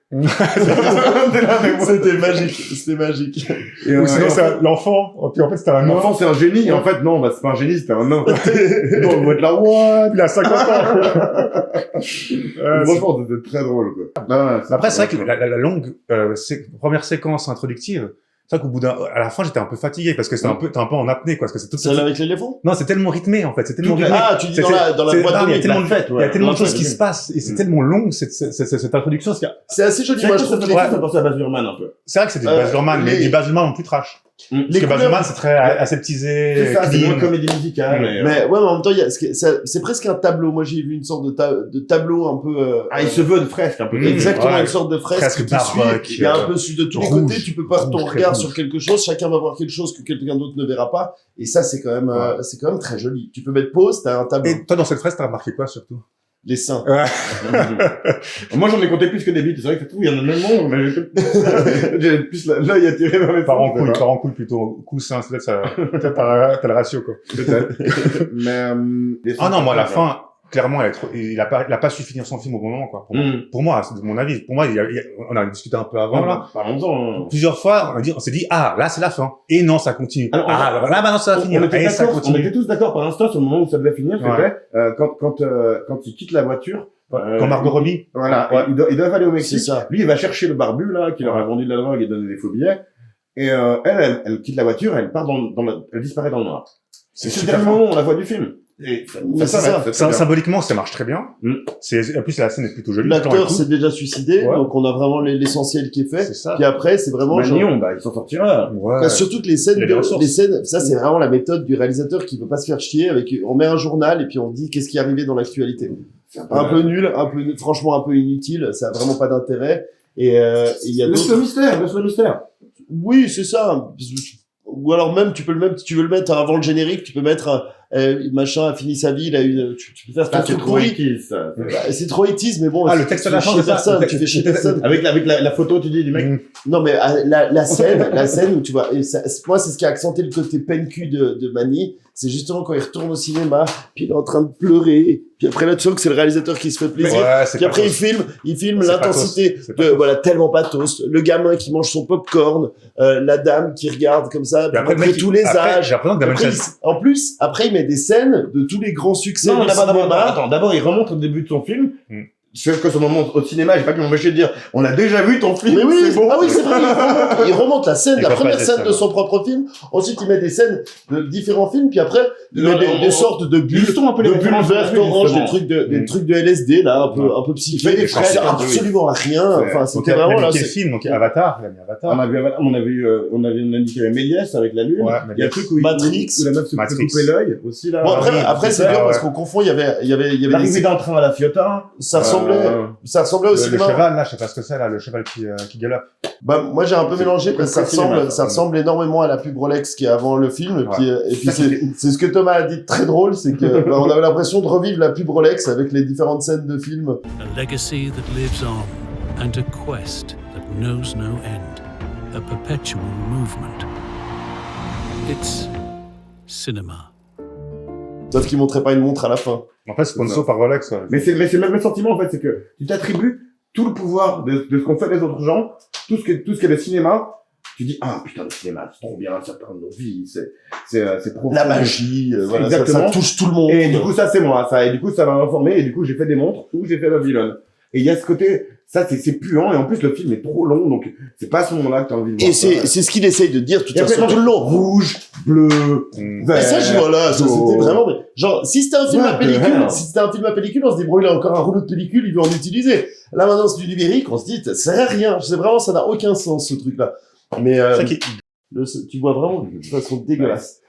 C'était magique. C'était magique. Et, Ou sinon, et en c'est l'enfant, puis en fait, c'était un fait, l'enfant, enfant, c'est un génie, et en fait, non, bah, c'est pas un génie, c'était un nain. Donc, on va être là, what? il a 50 ans. Franchement, c'était très drôle, quoi. Non, Mais après, c'est vrai que la longue première séquence introductive, c'est vrai qu'au bout à la fin, j'étais un peu fatigué parce que t'es un peu en apnée, quoi, parce que c'est tout. Celle avec l'éléphant? Non, c'est tellement rythmé, en fait, c'est tellement rythmé. Ah, tu dis dans la c'est- boîte non, de il y a nuit. tellement, la fête, il y a ouais. tellement de La choses fête, qui oui. se passent et c'est tellement long cette introduction. Parce que C'est assez joli. C'est Moi, vrai je que trouve ça que les fait penser à Baz Luhrmann, un peu. c'est vrai que c'est du Euh, Baz Luhrmann, mais les- du Baz Luhrmann en plus trash. Parce les que Baz couleurs- Luhrmann, c'est très aseptisé, C'est ça, c'est clean. moins comédie musicale. Ouais. Mais ouais, mais en même temps, c'est presque un tableau. Moi, j'ai vu une sorte de tableau un peu. Ah, il se veut de fresque, un peu. Exactement, Ouais. une sorte de fresque Fresque qui suit. baroque, Il y a un peu de tous les rouge. côtés. Tu peux porter ton Rouge, très regard rouge. sur quelque chose. Chacun va voir quelque chose que quelqu'un d'autre ne verra pas. Et ça, c'est quand même très joli. Tu peux mettre pause. T'as un tableau. Et toi, dans cette fresque, t'as remarqué quoi, surtout? Les seins. Ouais. Moi, j'en ai compté plus que des bites. C'est vrai que ça se trouve, il y en a même nombre, mais j'ai plus l'œil attiré dans les Part en sens, couille, part en couille plutôt. Coussin, peut-être ça, peut-être t'as le ratio, quoi. Peut-être. Mais, les Ah non, moi, à la sens, fin, clairement, il a pas su finir son film au bon moment, quoi. Pour moi, c'est de mon avis. Pour moi, on a discuté un peu avant, là. Parlons-en. Plusieurs fois, on s'est dit, ah, là, c'est la fin. Et non, ça continue. Alors, là, maintenant, ça va finir. On était Et ça d'accord, on continue. était tous d'accord par instant sur le moment où ça devait finir, Ouais. c'était quand il quitte la voiture. Comme Margot Robbie. Voilà, Ouais. ils doivent aller au Mexique. C'est ça. Lui, il va chercher le barbu là, qui leur a vendu de la drogue et donné des faux billets. Et elle quitte la voiture, elle part elle disparaît dans le noir. C'est le super dernier moment où on la voit du film. Et Mais c'est ça. Symboliquement, ça marche très bien. Mm. En plus, la scène est plutôt jolie. le plan est L'acteur cool. s'est déjà suicidé. Ouais. Donc, on a vraiment l'essentiel qui est fait. C'est ça. Puis après, c'est vraiment genre. Magnon, bah, il s'en sortira. Ouais. Enfin, surtout que les scènes, Il y a des ressources. ça c'est vraiment la méthode du réalisateur qui veut pas se faire chier avec, on met un journal et puis on dit qu'est-ce qui est arrivé dans l'actualité. C'est Un peu nul, franchement un peu inutile, ça a vraiment pas d'intérêt. Et il y a Laisse d'autres. le mystère. Oui, c'est ça. Ou alors même, si tu veux le mettre avant le générique, tu peux mettre machin a fini sa vie, il a eu, tu peux faire ton Ça, c'est truc trop pourri. équise, ça. C'est trop éthique, mais bon. Ah, le texte à la fin, tu fais c'est ça. personne, tu fais chier personne. Avec la photo, tu dis, du mec. Non, mais la scène où tu vois, et ça, moi, c'est ce qui a accentué le côté peine-cul de Manny. C'est justement quand il retourne au cinéma, puis il est en train de pleurer, puis après là, tu sens que c'est le réalisateur qui se fait plaisir. Ouais, c'est Puis après, pathos. il filme C'est l'intensité pathos. C'est de, pathos. voilà, tellement pathos. Le gamin qui mange son popcorn, la dame qui regarde comme ça, Et après, le après mec, tous les après, âges. j'ai l'impression que Damien Après, Chazelle- en plus, après, il met des scènes de tous les grands succès Non, du d'abord, cinéma. attends, d'abord, il remonte au début de son film. Hmm. C'est que ce moment au cinéma, j'ai pas pu m'empêcher de dire, on a déjà vu ton film. Mais oui, c'est bon. ah oui, c'est vrai, il remonte la scène, Il la va première pas scène dire de ça, son propre film. Ensuite, il met des scènes de différents films, puis après, il Non, met non, des sortes de bulles, Illustrons un peu de les bulles références vertes, qu'on a vues, oranges, justement. des trucs de LSD, là, un peu Il psyché. fait des Ça fraises, sert un peu, oui. absolument à rien. Ouais. Enfin, Donc, c'était il a vraiment, là, mis quel film? Donc, Avatar. Il a mis Avatar. On a dit qu'il y avait Méliès avec la lune. Ouais, Il y a un truc où Matrix. où la meuf se fait Matrix. couper l'œil aussi, là. Bon, après, oui, après, c'est c'est ça, dur parce ouais. qu'on confond, il y avait L'arrivée des, d'un train à la Fiota. ça ressemblait au Le cinéma. cheval, là, je sais pas ce que c'est, là, le cheval qui galope. Bah, moi, j'ai un peu mélangé parce que c'est cinéma, ça ressemble énormément à la pub Rolex qui est avant le film. Ouais. Et puis Ça, c'était c'est ce que Thomas a dit de très drôle, c'est que, bah, on avait l'impression de revivre la pub Rolex avec les différentes scènes de films. A legacy that lives on, and a quest that knows no end, a perpetual movement. It's cinema. Sauf qu'ils montraient pas une montre à la fin. En fait, sponsor par Rolex, ouais. Mais c'est le même sentiment, en fait, c'est que tu t'attribues tout le pouvoir de ce qu'ont fait les autres gens, tout ce qui est le cinéma. Tu dis, ah, putain, le cinéma, c'est trop bien, ça parle de nos vies, c'est profond. La magie, voilà, ça Exactement. touche tout le monde. Et du coup, ça, c'est moi, ça. Et du coup, ça m'a informé, et du coup, j'ai fait des montres ou j'ai fait Babylone. Et il y a ce côté, ça, c'est puant, et en plus, le film est trop long, donc c'est pas à ce moment-là que t'as envie de voir. Et c'est ce qu'il essaye de dire, de toute Et après, façon, tout le long. rouge, bleu, vert. Et ça, voilà, ça, jaune. c'était vraiment, genre, si c'était un film What à the pellicule, hell? on se dit, bon, il a encore un rouleau de pellicule, il veut en utiliser. Là, maintenant, c'est du numérique, on se dit, ça sert à rien. C'est vraiment, ça n'a aucun sens, ce truc-là. Mais, C'est ça qui- tu vois vraiment de façon dégueulasse.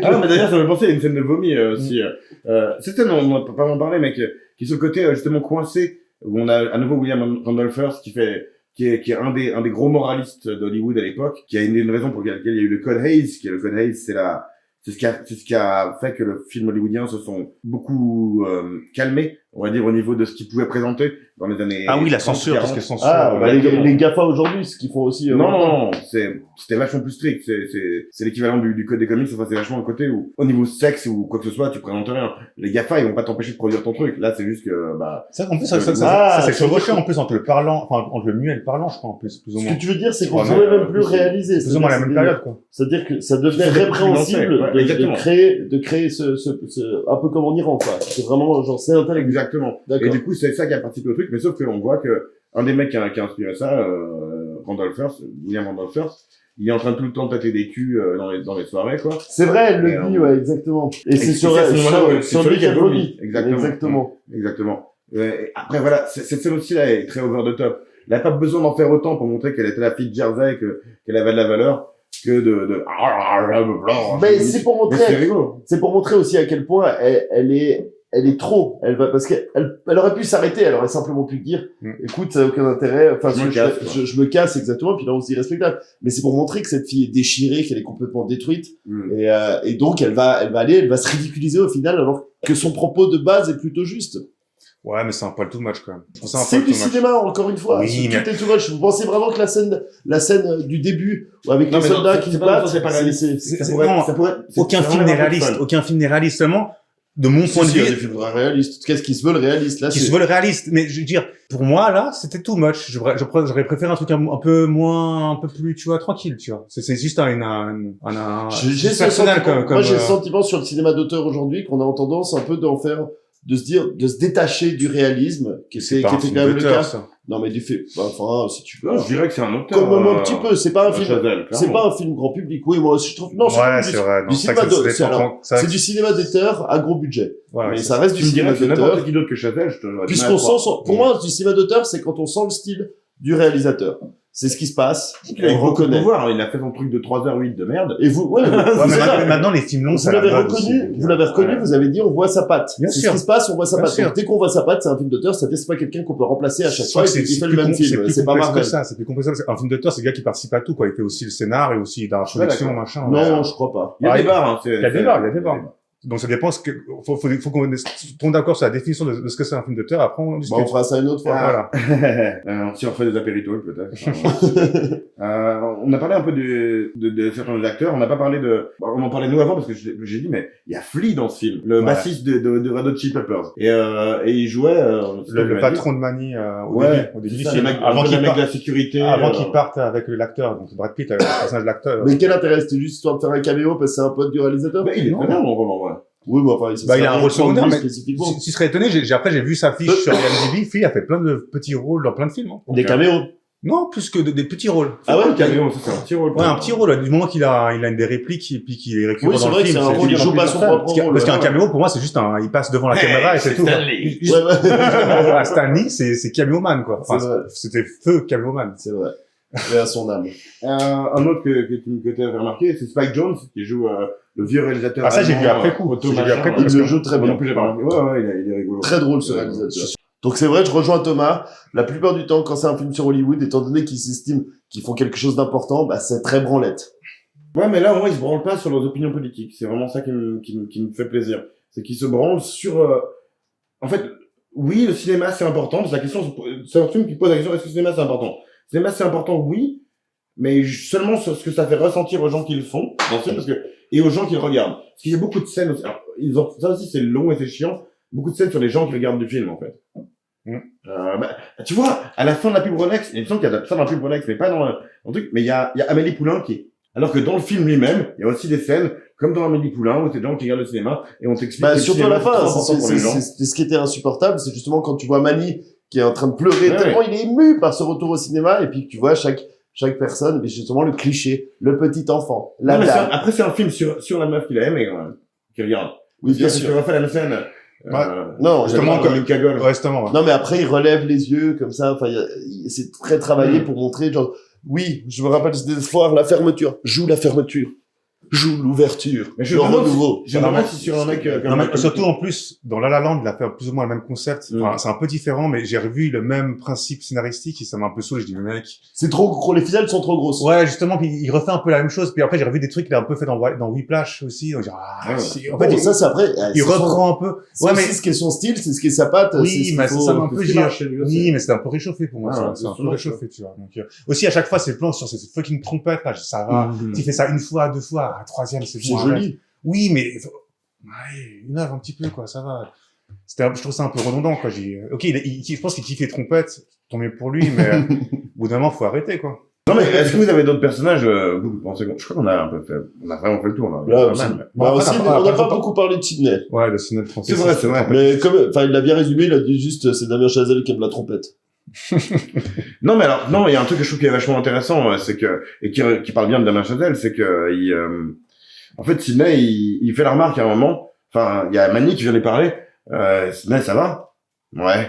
Ah non, mais d'ailleurs, ça me fait penser à une scène de vomi aussi. Cette scène, on n'a pas vraiment parlé, mais qui est sur le côté justement coincé, où on a à nouveau William Randolph Hearst qui est un des gros moralistes d'Hollywood à l'époque, qui a une raison pour laquelle il y a eu le Code Hayes, le Code Hayes, c'est ce qui a fait que le film hollywoodien se sont beaucoup calmés, on va dire, au niveau de ce qu'ils pouvaient présenter dans les années. Ah oui, la 30, censure, 40. parce que censure. Ah, bah, exactement. les GAFA aujourd'hui, ce qu'ils font aussi. Non, c'était vachement plus strict. C'est l'équivalent du code des comics. Enfin, c'est vachement le côté où, au niveau sexe ou quoi que ce soit, tu présentes rien. Les GAFA, ils vont pas t'empêcher de produire ton truc. Là, c'est juste que, bah, Ça, en plus, ça Ah, c'est c'est chevauché en plus entre le parlant, enfin, entre le muet et le parlant, je crois, en plus, plus ou Ce moins. que tu veux dire, c'est qu'on Ouais, pouvait mais, même plus réaliser. Plus ou moins à la même période, quoi. C'est-à-dire que ça devenait C'était répréhensible ouais, exactement. de créer un peu comme en Iran, quoi. C'est vraiment, genre, c'est intéressant. exactement. Et D'accord. du coup, c'est ça qui a participé au truc. Mais sauf qu'on voit que un des mecs qui a inspiré ça, Randolph Hearst, William Randolph Hearst, il est en train de tout le temps de tâter des culs dans les soirées, quoi. C'est vrai, elle Et, le dit, ouais, exactement. Et c'est sur à ce moment-là, ouais, sur c'est lui celui qui a qu'elle vomit. Exactement. Exactement. Exactement. Et après, voilà, cette scène aussi là est très over the top. Elle n'a pas besoin d'en faire autant pour montrer qu'elle était la fille de Jersey, qu'elle avait de la valeur, que de Mais c'est pour Mais c'est montrer, rigolo. c'est pour montrer aussi à quel point elle est trop. Parce qu'elle aurait pu s'arrêter, elle aurait simplement pu dire, écoute, ça n'a aucun intérêt, enfin, Je me casse, quoi. je me casse exactement, puis là, on se dit respectable. Mais c'est pour montrer que cette fille est déchirée, qu'elle est complètement détruite, et donc elle va se ridiculiser au final, alors que son propos de base est plutôt juste. Ouais, mais c'est un poil too much, quand même. Je trouve ça un C'est poil du too much. cinéma, encore une fois. Oui, Tout mais- est too much. Vous pensez vraiment que la scène du début, avec Non, les mais soldats non, qui c'est se pas- battent, c'est pas réaliste. C'est- Non, Aucun film n'est réaliste. Aucun film n'est réaliste. Seulement, de mon point de il y a des vue, films réalistes. Qu'est-ce qui se veut le réaliste, là? qui c'est- se veulent réalistes. Mais je veux dire, pour moi, là, c'était too much. J'aurais préféré un truc un peu moins, un peu plus, tu vois, tranquille, tu vois. C'est juste J'ai ce personnel sentiment, comme, moi, j'ai le euh, sentiment sur le cinéma d'auteur aujourd'hui qu'on a en tendance un peu de se détacher du réalisme, qui était pas un quand film même le d'auteur, cas. ça. Non, mais du fait, enfin, si tu veux. Non, je dirais que c'est un auteur. Comme un petit peu, c'est pas un film, Chazelle, c'est clairement. pas un film grand public. Oui, moi aussi, je trouve, non, c'est pas Ouais, du- c'est vrai. du Non, cinéma ça, d'auteur. c'est alors, C'est du cinéma d'auteur à gros budget. ouais, Mais c'est- ça reste du Tu me cinéma dirais que c'est d'auteur. n'importe qui d'autre que Chazelle, je te l'aurais dit. Puisqu'on sent, pour moi, du cinéma d'auteur, c'est quand on sent le style du réalisateur. c'est ce qui se passe, Il a on beaucoup de reconnaît. pouvoir, il a fait son truc de 3h08 de merde. Et vous, ouais, Ouais, vous mais savez, maintenant, les films longs, vous ça a la l'avez mode reconnu, aussi. vous l'avez reconnu, vous avez dit on voit sa patte. Bien C'est sûr. ce qui se passe, on voit sa Bien patte. sûr. Donc, dès qu'on voit sa patte, c'est un film d'auteur, c'est pas quelqu'un qu'on peut remplacer à chaque fois et C'est qui fait plus le même film. plus C'est pas complexe Marvel. que ça, c'est plus complexe que ça. Un film d'auteur, c'est le gars qui participe à tout, quoi. Il fait aussi le scénar et aussi dans la Ouais, production, d'accord. machin. Non, je crois pas. Il y a Ah, des bars, hein. Il y a des bars. Donc ça dépend faut qu'on tombe d'accord sur la définition de ce que c'est un film d'auteur. Après, on discute. Bah, on fera ça une autre fois. Voilà. Si on fait des apéritifs, peut-être. On a parlé un peu de certains acteurs. On n'a pas parlé on en parlait nous avant parce que j'ai dit, mais il y a Flea dans ce film, le Ouais. bassiste de Red Hot Chili Peppers. Et il jouait, Le patron de Mani, au début du c'est ça, film. le mec, Avant qu'il de parte, la sécurité. avant qu'il parte avec l'acteur, donc Brad Pitt, avec le personnage de l'acteur. Mais quel intérêt? C'était juste histoire de faire un caméo parce que c'est un pote du réalisateur? Bah, il est Non. très bien, mon roman, ouais. Oui, mais enfin, ça Bah, il sert a à un rien rôle de prendre secondaire, lui mais spécifiquement. tu serais étonné, après j'ai vu sa fiche sur IMDb, Flea a fait plein de petits rôles dans plein de films. Hein. Des caméos. Non, plus que des petits rôles. Ah ouais, le caméo, ça, c'est un petit rôle. Ouais, un petit rôle, du moment qu'il a des répliques et puis qu'il est récurrent Oui, c'est dans vrai le que c'est film. un rôle, il joue pas son propre rôle. Parce qu'un caméo, pour moi, c'est juste il passe devant la caméra et c'est tout. Stanley. Ouais, ouais. Voilà, Stanley, c'est caméoman, quoi. C'est vrai. C'était feu caméoman. C'est vrai. Et à son âme. Un autre que tu avais remarqué, c'est Spike Jonze, qui joue le vieux réalisateur. Ah, ça, j'ai vu allemand, après coup. Otto J'ai vu machin, après coup, ouais. parce Il que- le joue très Moi bien. non plus, j'ai pas remarqué. Ouais, il est rigolo. Très drôle ce réalisateur. Donc c'est vrai, je rejoins Thomas. La plupart du temps, quand c'est un film sur Hollywood, étant donné qu'ils s'estiment qu'ils font quelque chose d'important, bah c'est très branlette. Ouais, mais là, au moins, ils se branlent pas sur leurs opinions politiques. C'est vraiment ça qui me fait plaisir. C'est qu'ils se branlent sur, en fait, oui, le cinéma, c'est important. C'est la question, c'est un film qui pose la question, est-ce que le cinéma, c'est important? Le cinéma, c'est important, oui, mais seulement sur ce que ça fait ressentir aux gens qui le font, dans le film, et aux gens qui le regardent. Parce qu'il y a beaucoup de scènes aussi. Alors, ça aussi, c'est long et c'est chiant. Beaucoup de scènes sur les gens qui regardent du film, en fait. Tu vois, à la fin de la pub Rolex, il me semble qu'il y a ça dans la pub Rolex, mais pas dans le truc, mais il y a Amélie Poulain alors que dans le film lui-même, il y a aussi des scènes, comme dans Amélie Poulain, où c'est des gens qui regardent le cinéma, et on t'explique Bah que le surtout à cinéma, la fin, c'est trop important pour les gens. c'est ce qui était insupportable, c'est justement quand tu vois Manny qui est en train de pleurer Ouais, tellement il est ému par ce retour au cinéma, et puis que tu vois chaque personne, mais justement le cliché, le petit enfant, la Non, mais dame. après, c'est un film sur la meuf qu'il aime et qui regarde. Oui, bien Parce que sûr. refait la même scène. Non, Justement, comme une cagole. Ouais, justement. Ouais. Non, mais après, il relève les yeux, comme ça. Enfin, c'est très travaillé pour montrer, genre, oui, je me rappelle des fois, la fermeture. Joue la fermeture. Joue l'ouverture. Mais je Le me demande renouveau. Je me demande si sur un mec Non, mais surtout en plus, dans La La Land, il a fait plus ou moins le même concept. Mm. Enfin, c'est un peu différent, mais j'ai revu le même principe scénaristique et ça m'a un peu saoulé. Je dis, mais mec. C'est trop gros, les ficelles sont trop grosses. Ouais, justement, puis il refait un peu la même chose. Puis après, j'ai revu des trucs qu'il a un peu fait dans Whiplash aussi. Donc, j'ai dit, Ouais. en Bon, fait, ça, c'est après. il reprend un peu. C'est Ouais, aussi mais ce qui est son style, c'est ce qui est sa patte. oui, mais ça m'a un peu c'est ce qui dit. marche chez lui aussi. Oui, mais c'était un peu réchauffé pour moi. Ah, ça. ouais, C'est un peu justement, réchauffé, tu vois. Donc, aussi, à chaque fois, ces plans sur ces fucking trompettes, là, ça va. Mhm. Tu fais ça une fois, deux fois, à la troisième, c'est C'est bon, arrête. joli. Oui, mais ouais, une œuvre un petit peu, quoi, ça va. Je trouve ça un peu redondant, quoi. Ok, je pense qu'il kiffe les trompettes, tant mieux pour lui, mais au bout d'un moment, faut arrêter, quoi. Non, mais est-ce que vous avez d'autres personnages, vous pensez je crois qu'on a un peu fait, on a vraiment fait le tour, là. Là, Pas aussi. mal. Bah, Bon, aussi, après, on n'a après, pas après, beaucoup parlé de Sydney. Ouais, le cinéma français. C'est vrai. Mais comme, enfin, il l'a bien résumé, il a dit juste, c'est Damien Chazelle qui aime la trompette. Non, mais alors, non, il y a un truc que je trouve qui est vachement intéressant, c'est que, et qui parle bien de Damien Chazelle, c'est que, en fait, Sidney, il fait la remarque à un moment, enfin, il y a Manny qui vient lui parler, Sidney, ça va? Ouais.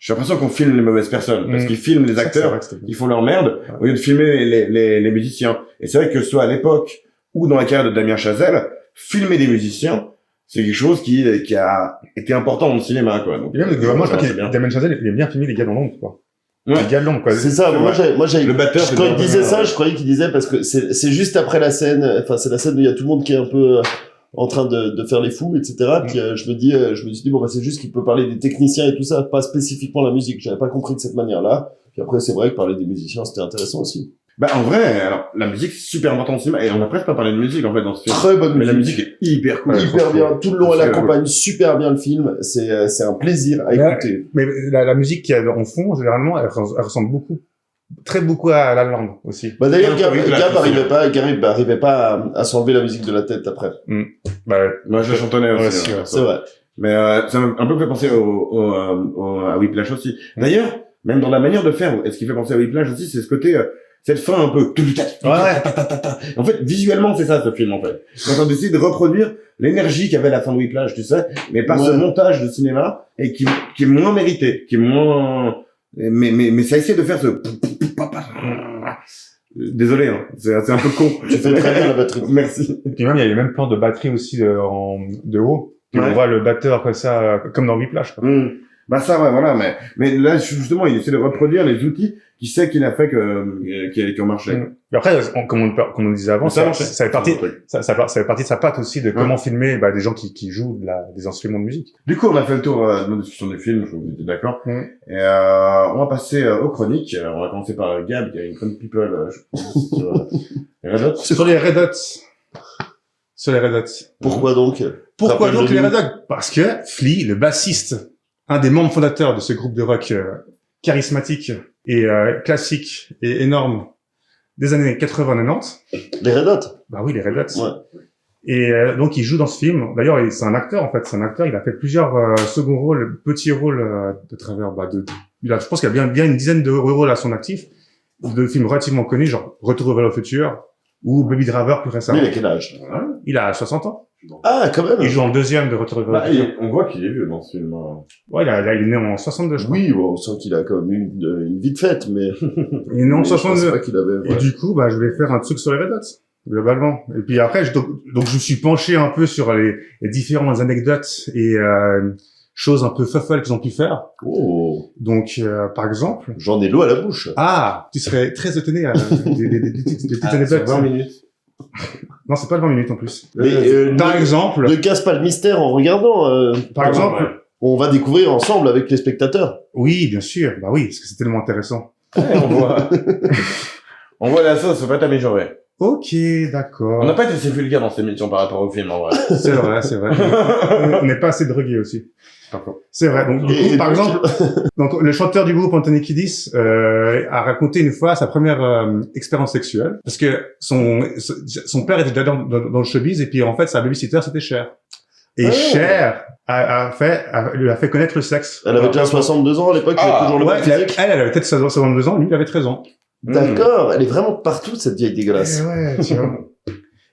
J'ai l'impression qu'on filme les mauvaises personnes, parce qu'ils filment les acteurs, ils font leur merde, au lieu de filmer les musiciens. Et c'est vrai que soit à l'époque, ou dans la carrière de Damien Chazelle, filmer des musiciens, c'est quelque chose qui a été important dans le cinéma, quoi. Donc, Et même, globalement, je crois c'est qu'il bien. Damien Chazelle, il aime bien filmer les gars dans l'ombre, quoi. Ouais. Les gars de l'ombre, quoi. C'est ça, c'est moi vrai. j'ai, Le batteur, c'est quand il bien. disait ça, je croyais qu'il disait parce que c'est juste après la scène, enfin, c'est la scène où il y a tout le monde qui est un peu en train de faire les fous, etc. Puis, je me suis dit, bon, bah, c'est juste qu'il peut parler des techniciens et tout ça, pas spécifiquement la musique. J'avais pas compris de cette manière-là. Puis après, c'est vrai que parler des musiciens, c'était intéressant aussi. Bah, en vrai, alors, la musique, c'est super important au cinéma, et on a presque pas parlé de musique, en fait, dans ce film. Très bonne Mais la musique. musique est hyper cool. Hyper bien. Tout le long, elle C'est accompagne super bien le film. C'est un plaisir à Ouais. écouter. Mais la musique qu'il y a en fond, généralement, elle ressemble très beaucoup à La La Land aussi. Bah, d'ailleurs, Ouais, Gab oui, la arrivait pas à s'enlever la musique de la tête après. Bah, Moi, je la chantonnais aussi. aussi, hein, ouais. C'est vrai. Mais ça m'a un peu fait penser à Whiplash aussi. D'ailleurs, même dans la manière de faire, est-ce qui fait penser à Whiplash aussi, c'est ce côté, cette fin un peu... En fait, visuellement, c'est ça, ce film, en fait. Ils sont en train d'essayer de reproduire l'énergie qu'avait la fin de Whiplash, tu sais, mais par ce Ouais. montage de cinéma, et qui est moins mérité, qui est moins Mais ça essaie de faire ce... Désolé, hein, c'est un peu con. Tu fais très bien la batterie. Merci. Et puis même, il y a les mêmes plans de batterie aussi de haut. Puis Ouais. on voit le batteur comme ça, comme dans Whiplash, quoi. Bah ça, ouais, voilà, mais là, justement, il essaie de reproduire les outils qu'il sait qu'il a fait qui ont marché. Et après, comme on disait avant, Ça marche. ça fait partie de sa patte aussi de comment filmer des gens qui jouent des instruments de musique. Du coup, on a fait le tour de nos discussions du film, je crois que vous étiez d'accord. Et on va passer aux chroniques. On va commencer par Gab, qui a une chronique people, je pense, sur les Red Hot. Sur les Red Hot. Sur les Red Hot. Pourquoi donc? Pourquoi donc les Rappelle-le-nous. Red Hot? Parce que Flea, le bassiste, un des membres fondateurs de ce groupe de rock charismatique et classique et énorme des années 80-90. Les Red Hot. Bah oui, les Red Hot. Ouais. Et donc il joue dans ce film. D'ailleurs, c'est un acteur en fait. C'est un acteur. Il a fait plusieurs seconds rôles, petits rôles de travers. Je pense qu'il a bien une dizaine de rôles à son actif, de films relativement connus, genre Retour vers le futur ou Baby Driver plus récemment. Lui, il a quel âge? Il a 60 ans. Ah, quand même. Il joue en deuxième de Retour vers le futur. On voit qu'il est vieux dans ce film. Ouais, il est né en 62, je crois. Oui, bon, on sent qu'il a quand même une vie de fête, mais. Il est né en mais je pensais 62. pas qu'il avait. Et Ouais. du coup, je voulais faire un truc sur les Red Hot, globalement. Et puis après, donc je me suis penché un peu sur les différentes anecdotes et choses un peu fuffles qu'ils ont pu faire. Oh. Donc, par exemple, J'en ai l'eau à la bouche. tu serais très étonné des petites Ah, anecdotes. 20 minutes. Non, c'est pas le 20 minutes en plus. Mais, Par exemple, ne casse pas le mystère en regardant. par exemple, On va découvrir ensemble avec les spectateurs. oui, bien sûr, bah oui, parce que c'est tellement intéressant. Ouais, on voit la sauce, faut pas t'améliorer. Ok, d'accord. On n'a pas été assez vulgaire dans cette émission par rapport au film, en vrai. C'est vrai, c'est vrai. On n'est pas assez drogué aussi. C'est vrai. Donc, du Et coup, par donc- exemple, donc, le chanteur du groupe Anthony Kiedis a raconté une fois sa première expérience sexuelle, parce que son père était déjà dans le showbiz, et puis en fait, sa babysitter, c'était Cher. Et Oh. Cher lui a fait connaître le sexe. Elle avait déjà 62 ans à l'époque, il avait toujours le Ouais, même physique. elle avait peut-être 62 ans, lui, il avait 13 ans. D'accord, elle est vraiment partout, cette vieille dégueulasse. Eh ouais, tu vois.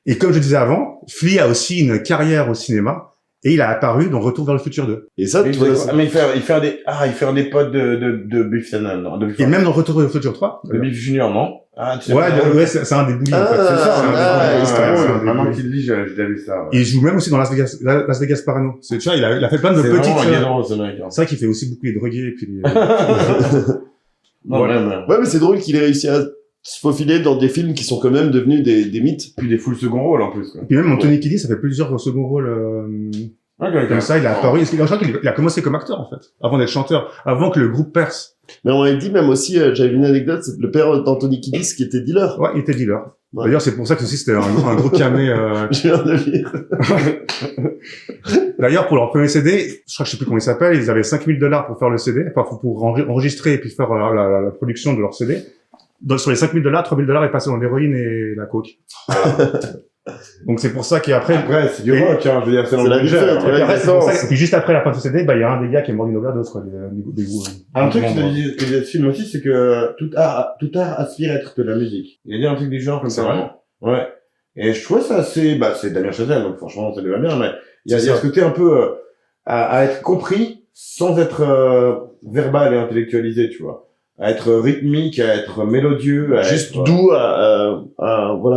Et comme je disais avant, Flea a aussi une carrière au cinéma, et il a apparu dans Retour vers le futur 2. Et ça, Mais tu vois, il fait un des potes de Biff Tannen, non, de Biff Et même dans Retour vers le futur 3. de Biff Junior, non? Ah, tu sais Ouais, pas. ouais, c'est un des boulis, en fait. Ah, C'est ça, c'est un des ah, boulis, c'est ouais, drôle. c'est un des Maintenant boulis. qu'il le dit, j'ai déjà vu ça. Ouais. Et il joue même aussi dans Las Vegas Parano. Tu vois, il a fait plein de C'est petites... vraiment un drôle, ce mec. Hein. C'est vrai qu'il fait aussi beaucoup les drogués, et puis les... Non, Voilà. même. Ouais, mais c'est drôle qu'il ait réussi à se faufiler dans des films qui sont quand même devenus des mythes. Puis des full second rôle, en plus, quoi. Et puis même Anthony Kiedis, ça fait plusieurs seconds rôles Ok. comme ça. Il a apparu... Je crois qu'il a commencé comme acteur, en fait, avant d'être chanteur, avant que le groupe perce. Mais on m'avait dit même aussi, j'avais vu une anecdote, c'est le père d'Anthony Kiedis qui était dealer. Ouais, il était dealer. Ouais. D'ailleurs, c'est pour ça que aussi c'était un gros camé. Je viens de lire. D'ailleurs, pour leur premier CD, je crois que je sais plus comment il s'appelle, ils avaient $5,000 pour faire le CD, enfin pour enregistrer et puis faire la production de leur CD. Donc, sur les $5,000, $3,000 est passé dans l'héroïne et la coke. Donc c'est pour ça qu'après, Après, c'est du Et- rock, hein. Je veux dire, c'est dans C'est la le vie budget. faite, hein. ouais. et après, c'est pour ça que- Attends, puis juste après la fin de ce CD, il y a un des gars qui est mort d'une overdose, quoi, un truc que je disais de ce film aussi, c'est que tout art aspire à être de la musique. Il y a dit un truc du genre comme C'est ça. vrai. Vraiment. Ouais. Et je trouvais ça assez, c'est Damien Chazelle, donc franchement, ça lui va bien, mais il y a C'est ce ça. côté un peu, à être compris sans être, verbal et intellectualisé, tu vois. À être rythmique, à être mélodieux, à Juste être, doux voilà,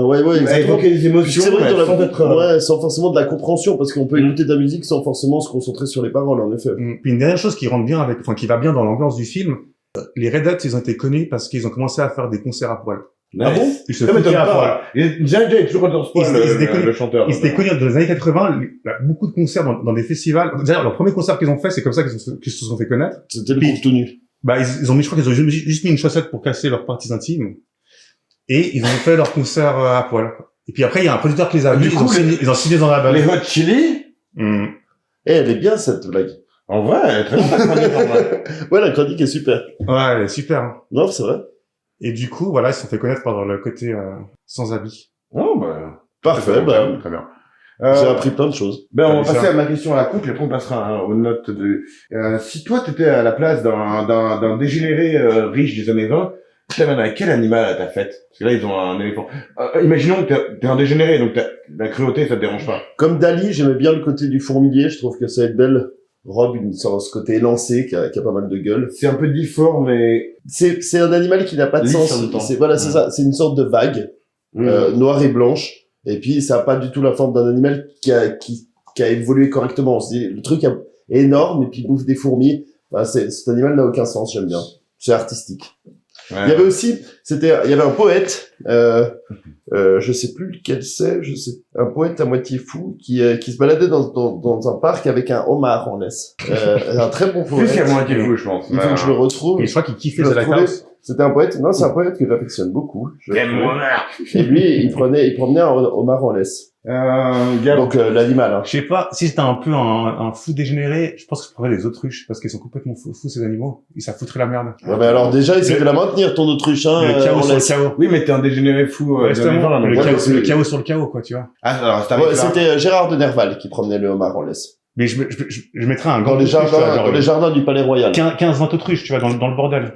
ouais, à exactement. évoquer des émotions, C'est vrai mais que dans sans la... être, ouais, sans forcément de la compréhension, parce qu'on peut écouter de la musique sans forcément se concentrer sur les paroles, en effet. Puis une dernière chose qui rentre bien avec, enfin qui va bien dans l'ambiance du film, les Red Hot, ils ont été connus parce qu'ils ont commencé à faire des concerts à poil. nice. Ils se Ça m'étonne foutaient à poil. pas. Jack est toujours dans ce poil, Ils étaient connus- le chanteur. Ils étaient connus dans les années 80, beaucoup de concerts dans des festivals. D'ailleurs, leur premier concert qu'ils ont fait, c'est comme ça qu'ils se sont fait connaître. C'était le Puis- groupe tout nu. Ils ont mis, je crois qu'ils ont juste mis une chaussette pour casser leurs parties intimes. Et ils ont fait leur concert à poil. Et puis après, il y a un producteur qui les a Du vus, coup, ils ont signé dans la balle. Les Hot Chili? Hmm. Eh, elle est bien, cette blague. En vrai, elle est très bonne, la chronique, en vrai. Ouais, la chronique est super. Ouais, super. Hein. Non, c'est vrai. Et du coup, voilà, ils se sont fait connaître par le côté sans habit. Oh, bah. Parfait, bah, Très bien. j'ai appris plein de choses. Ben, on va T'as vu passer ça à ma question à la coupe, et après on passera aux notes de... si toi, t'étais à la place d'un dégénéré riche des années 20, tu t'amènerais quel animal à ta fête? Parce que là, ils ont un éléphant. Imaginons que t'es un dégénéré, donc la cruauté, ça te dérange pas. Comme Dali, j'aimais bien le côté du fourmilier, je trouve que ça va être belle. Rob, ce côté élancé qui a pas mal de gueule. C'est un peu difforme, mais... C'est un animal qui n'a pas de Lisse en sens. même temps. C'est ça. C'est une sorte de vague, noire et blanche. Et puis, ça a pas du tout la forme d'un animal qui a évolué correctement. On se dit, le truc est énorme et puis il bouffe des fourmis. Enfin, cet animal n'a aucun sens, j'aime bien. C'est artistique. Ouais. Il y avait aussi, il y avait un poète, je sais plus lequel c'est, un poète à moitié fou qui se baladait dans un parc avec un homard en laisse. Un très bon poète. Plus qu'à moitié fou, je pense. Il faut que je le retrouve. Et je crois qu'il kiffait Je The le trouvais- Lighthouse. C'était un poète, non, c'est un poète que j'affectionne beaucoup. Aime-moi. Et lui, il promenait un homard en laisse. Gab, Donc, l'animal, hein. Je sais pas, si j'étais un peu un fou dégénéré, je pense que je prendrais les autruches, parce qu'ils sont complètement fous ces animaux. Et ça foutrait la merde. Ouais, mais alors, déjà, essaie de la maintenir, ton autruche, hein, Le chaos en sur le laisse. chaos. oui, mais t'es un dégénéré fou. Ouais, de justement, vivant, là, donc le, ouais, chaos, c'est- le chaos sur le chaos, quoi, tu vois. Ah, alors, c'est Ouais, avec ça. c'était Gérard de Nerval qui promenait le homard en laisse. Mais je mettrais un Dans grand les autruche, tu vois, jardins, genre, dans les jardins du Palais Royal. 15-20 autruches, tu vois, dans le bordel.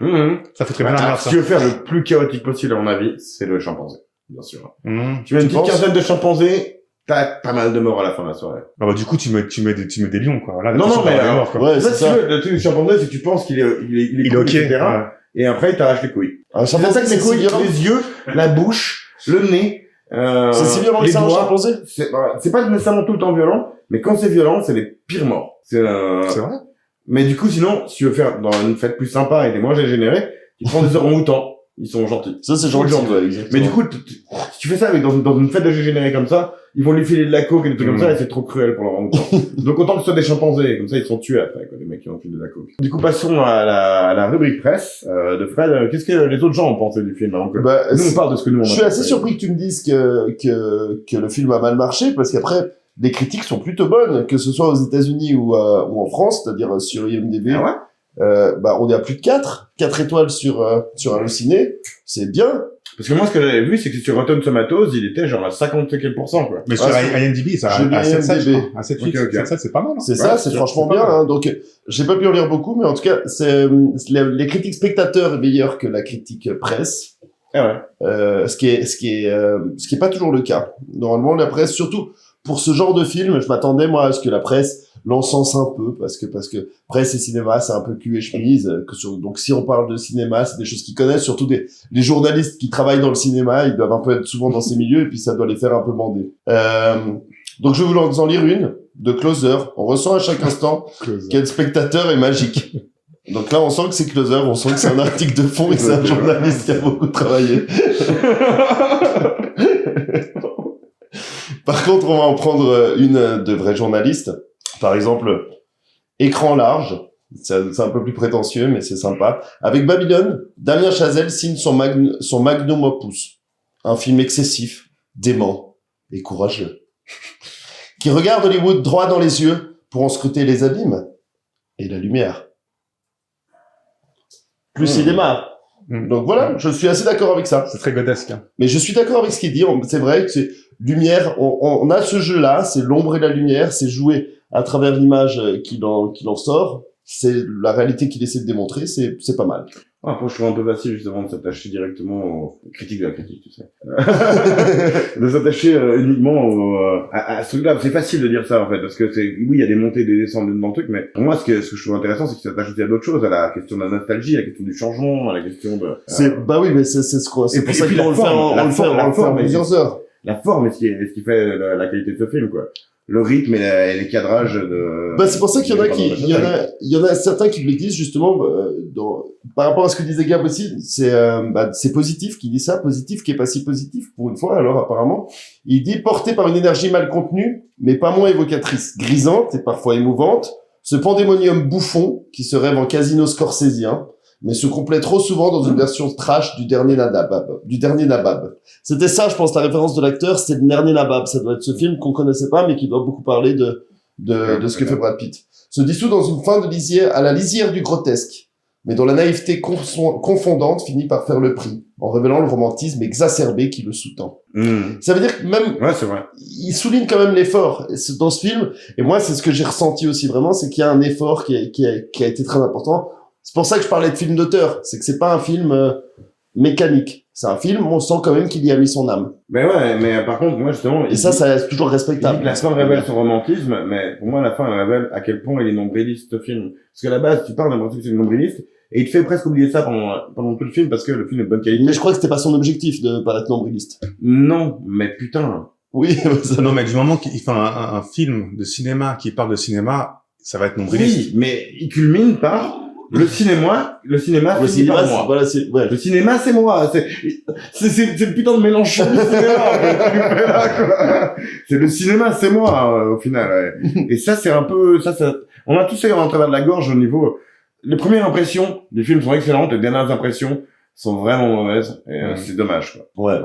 Ça foutrait bien la Ah, merde, si ça. tu veux faire le plus chaotique possible, à mon avis, c'est le chimpanzé. Bien sûr. Tu mets une Tu petite penses quinzaine de chimpanzés, t'as pas mal de morts à la fin de la soirée. Ah bah, du coup, tu mets des lions, quoi. Là, Non, tu non, sors mais par les alors, morts, quoi. Ouais, En fait, c'est si tu ça. veux, le truc du chimpanzé, c'est que tu penses qu'il est Il est cool, ok. etc. Ouais. Et après, il t'arrache les couilles. Un Il chimpanzé, t'attaque les c'est si couilles, violent. les yeux, la bouche, le nez, C'est si violent que les ça, un doigts. chimpanzé? C'est pas nécessairement tout le temps violent, mais quand c'est violent, c'est les pires morts. C'est vrai? Mais du coup, sinon, si tu veux faire dans une fête plus sympa et des moins dégénérés, tu prends des orang-outans. Ils sont gentils. Ça, c'est Trop gentil, gentil. ouais, exactement. Mais du coup, si tu fais ça avec dans une fête de dégénérés comme ça, ils vont lui filer de la coke et des trucs comme ça et c'est trop cruel pour l'orang-outan. Donc autant que ce soit des chimpanzés, comme ça ils sont tués après, quoi, les mecs qui ont filé de la coke. Du coup, passons à la rubrique presse de Fred. Qu'est-ce que les autres gens ont pensé du film avant que Bah, nous on parle de ce que nous on a je suis assez pensé. surpris que tu me dises que le film a mal marché, parce qu'après, les critiques sont plutôt bonnes, que ce soit aux États-Unis ou en France, c'est-à-dire sur IMDb. Ah ouais? On est à plus de 4 étoiles sur Allociné. C'est bien. Parce que moi, ce que j'avais vu, c'est que sur Rotten Tomatoes, il était genre à 50 et quelques %, quoi. Mais sur Ah, c'est- IMDb, ça j'ai à mis 7-7, je IMDb. crois. À 7-8, Ok, ok. 7-7, c'est pas mal, hein. C'est Ouais, ça, c'est c'est franchement pas bien. mal. Hein. Donc, j'ai pas pu en lire beaucoup, mais en tout cas, les critiques spectateurs est meilleur que la critique presse. Ah ouais. Ce qui est pas toujours le cas. Normalement, la presse, surtout pour ce genre de film, je m'attendais moi à ce que la presse l'encense un peu, parce que presse et cinéma, c'est un peu cul et chemise. Donc si on parle de cinéma, c'est des choses qu'ils connaissent, surtout les journalistes qui travaillent dans le cinéma, ils doivent un peu être souvent dans ces milieux, et puis ça doit les faire un peu bander. Donc je vais vous en lire une, de Closer. On ressent à chaque instant quel spectateur est magique. Donc là, on sent que c'est Closer, on sent que c'est un article de fond et que c'est un journaliste qui a beaucoup travaillé. Par contre, on va en prendre une de vrais journalistes. Par exemple, Écran large. C'est un peu plus prétentieux, mais c'est sympa. Avec Babylone, Damien Chazelle signe son magnum opus. Un film excessif, dément et courageux. Qui regarde Hollywood droit dans les yeux pour en scruter les abîmes et la lumière. Plus cinéma. Donc voilà, je suis assez d'accord avec ça. C'est très godesque, hein. Mais je suis d'accord avec ce qu'il dit. C'est vrai que c'est lumière. On a ce jeu-là, c'est l'ombre et la lumière, c'est joué à travers l'image qu'il en sort. C'est la réalité qu'il essaie de démontrer. C'est pas mal. Après, je trouve un peu facile, justement, de s'attacher directement aux critiques de la critique, tu sais. De s'attacher uniquement à ce truc-là. C'est facile de dire ça, en fait, parce que oui, il y a des montées et des descentes dans le truc, mais pour moi, ce que je trouve intéressant, c'est qu'il s'attache aussi à d'autres choses, à la question de la nostalgie, à la question du changement, à la question de... Bah oui, mais c'est pour puis- ça et puis qu'on la le fait forme, en la forme, en mais- plusieurs heures. La forme est ce qui fait la qualité de ce film, quoi. Le rythme et les cadrages de... Bah, c'est pour ça qu'il y en a il y en a certains qui le disent justement par rapport à ce que disait Gab aussi, c'est positif qui dit ça, positif qui est pas si positif pour une fois alors apparemment. Il dit porté par une énergie mal contenue, mais pas moins évocatrice, grisante et parfois émouvante, ce pandémonium bouffon qui se rêve en casino scorsésien, mais se complète trop souvent dans une version trash du dernier Nabab. C'était ça, je pense, la référence de l'acteur, c'était le dernier Nabab. Ça doit être ce film qu'on connaissait pas, mais qui doit beaucoup parler de ce que fait Brad Pitt. Se dissout dans une fin à la lisière du grotesque, mais dont la naïveté confondante finit par faire le prix, en révélant le romantisme exacerbé qui le sous-tend. Ça veut dire que même, Ouais, c'est vrai. il souligne quand même l'effort dans ce film, et moi, c'est ce que j'ai ressenti aussi vraiment, c'est qu'il y a un effort qui a été très important. C'est pour ça que je parlais de film d'auteur, c'est que c'est pas un film mécanique. C'est un film, on sent quand même qu'il y a mis son âme. Ben ouais, mais par contre, moi, justement... Et ça reste toujours respectable. La fin révèle son romantisme, mais pour moi, la fin elle révèle à quel point il est nombriliste, ce film. Parce qu'à la base, tu parles d'un principe que c'est nombriliste, et il te fait presque oublier ça pendant tout le film, parce que le film est de bonne qualité. Mais je crois que c'était pas son objectif de paraître nombriliste. Non, mais putain. Oui, ça Non, mais du moment qu'il fait un film de cinéma qui parle de cinéma, ça va être nombriliste. Oui, mais il culmine par le cinéma Le finit cinéma, par moi. voilà, c'est, ouais. Le cinéma, c'est moi. C'est le putain de Mélenchon du cinéma, en fait, que tu fais là, quoi. C'est le cinéma, c'est moi, au final, ouais. Et ça, c'est un peu, ça, on a tous ça en travers de la gorge au niveau, les premières impressions du film sont excellentes, les dernières impressions sont vraiment mauvaises, et c'est dommage, quoi. Ouais.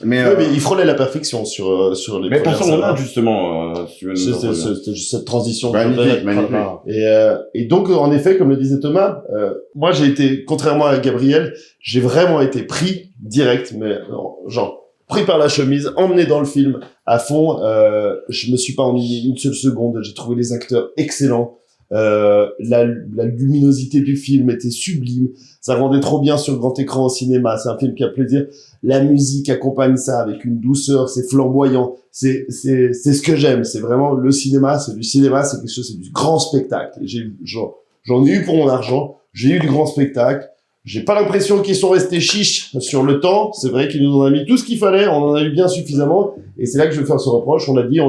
Mais, Ouais, mais il frôlait la perfection sur les mais premières passons au scènes. note, justement, si tu veux nous en revenir. C'était juste cette transition. Magnifique, magnifique. Et donc, en effet, comme le disait Thomas, moi, j'ai été, contrairement à Gabriel, j'ai vraiment été pris direct, mais genre, pris par la chemise, emmené dans le film à fond. Je me suis pas ennuyé une seule seconde. J'ai trouvé les acteurs excellents. La luminosité du film était sublime. Ça rendait trop bien sur le grand écran au cinéma. C'est un film qui a plaisir. La musique accompagne ça avec une douceur. C'est flamboyant. C'est ce que j'aime. C'est vraiment le cinéma. C'est du cinéma. C'est quelque chose. C'est du grand spectacle. Et j'en ai eu pour mon argent. J'ai eu du grand spectacle. J'ai pas l'impression qu'ils sont restés chiches sur le temps. C'est vrai qu'ils nous en ont mis tout ce qu'il fallait. On en a eu bien suffisamment. Et c'est là que je vais faire ce reproche. On a dit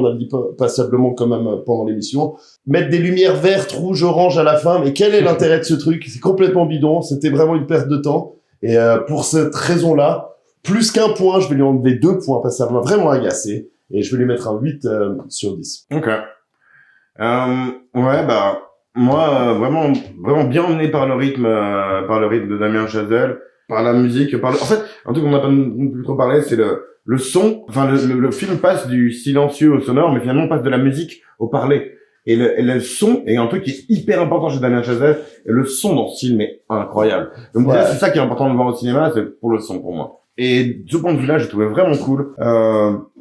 passablement quand même pendant l'émission. Mettre des lumières vertes, rouges, oranges à la fin. Mais quel est l'intérêt de ce truc? C'est complètement bidon. C'était vraiment une perte de temps. Et pour cette raison-là, plus qu'un point, je vais lui enlever 2 points parce que ça m'a vraiment agacé. Et je vais lui mettre un 8 sur 10. Ok. Ouais, bah, moi, vraiment bien emmené par le rythme de Damien Chazelle, par la musique, en fait, un truc qu'on n'a pas plus trop parlé, c'est le son. Enfin, le film passe du silencieux au sonore, mais finalement, on passe de la musique au parler. Et le son est un truc qui est hyper important chez Damien Chazelle, et le son dans ce film est incroyable. Donc, déjà, c'est ça qui est important de voir au cinéma, c'est pour le son, pour moi. Et de ce point de vue-là, j'ai trouvé vraiment cool.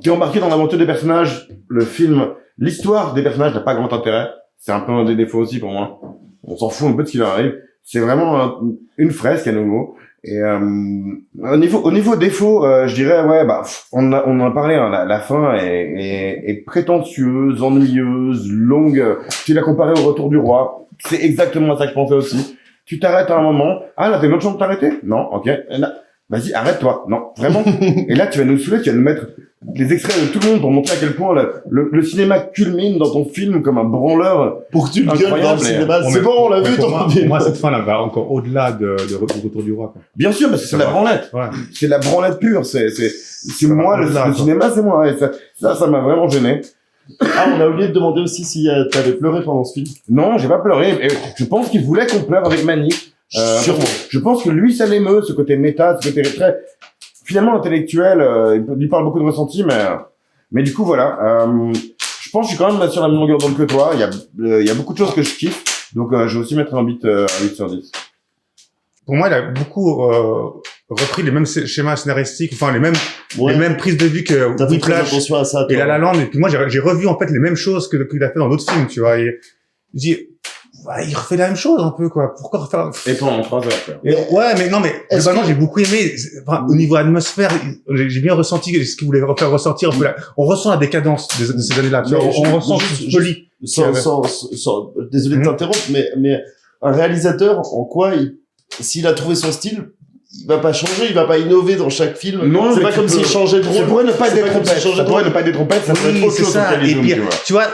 Qui est embarqué dans l'aventure des personnages, le film, l'histoire des personnages n'a pas grand intérêt. C'est un peu un des défauts aussi pour moi. On s'en fout un peu de ce qui leur arrive. C'est vraiment une fresque à nouveau. Et au niveau défaut, je dirais ouais, bah on en a parlé. Hein, la fin est prétentieuse, ennuyeuse, longue. Tu l'as comparé au Retour du Roi. C'est exactement ça que je pensais aussi. Tu t'arrêtes à un moment. Ah là, t'as une autre chance de t'arrêter? Non, ok. Là, vas-y, arrête-toi. Non, vraiment. Et là, tu vas nous saouler, tu vas nous mettre des extraits de tout le monde pour montrer à quel point le cinéma culmine dans ton film comme un branleur. Pour que tu le gueules dans le cinéma. C'est bon, on l'a vu, ton film. Moi, cette fin, là, va encore au-delà du Retour du Roi, quoi. Bien sûr, parce que c'est la branlette. Ouais. C'est la branlette pure. C'est moi, le cinéma, c'est moi. Et ça m'a vraiment gêné. Ah, on a oublié de demander aussi si t'avais pleuré pendant ce film. Non, j'ai pas pleuré. Et je pense qu'il voulait qu'on pleure avec Mani. Sûrement. Je pense que lui, ça l'émeut, ce côté méta, ce côté très, finalement intellectuel, il parle beaucoup de ressenti, mais du coup, voilà, je pense que je suis quand même sur la même longueur d'onde que toi, il y a beaucoup de choses que je kiffe, donc, je vais aussi mettre un 8 sur 10. Pour moi, il a beaucoup, repris les mêmes schémas scénaristiques, enfin, les mêmes prises de vue que T'as fait très Whiplash attention à ça, et toi. La La Land. Et puis moi, j'ai revu, en fait, les mêmes choses qu'il a fait dans d'autres films, tu vois, et je dis, ouais, il refait la même chose un peu, quoi. Pourquoi refaire? Et pendant 3 heures, quoi. Ouais, mais non, mais globalement, j'ai beaucoup aimé. Enfin, au niveau atmosphère, j'ai bien ressenti ce qu'il voulait faire ressortir. Un peu on ressent la décadence de ces années-là. Tu vois, on ressent cette folie. Désolé de t'interrompre, mais un réalisateur, en quoi s'il a trouvé son style, il va pas changer, il va pas innover dans chaque film. Non, c'est pas comme s'il changeait de rôle. Ça pourrait ne pas être des trompettes. Ça pourrait ne pas être des trompettes, ça pourrait être autre chose ça. au Et puis, tu vois,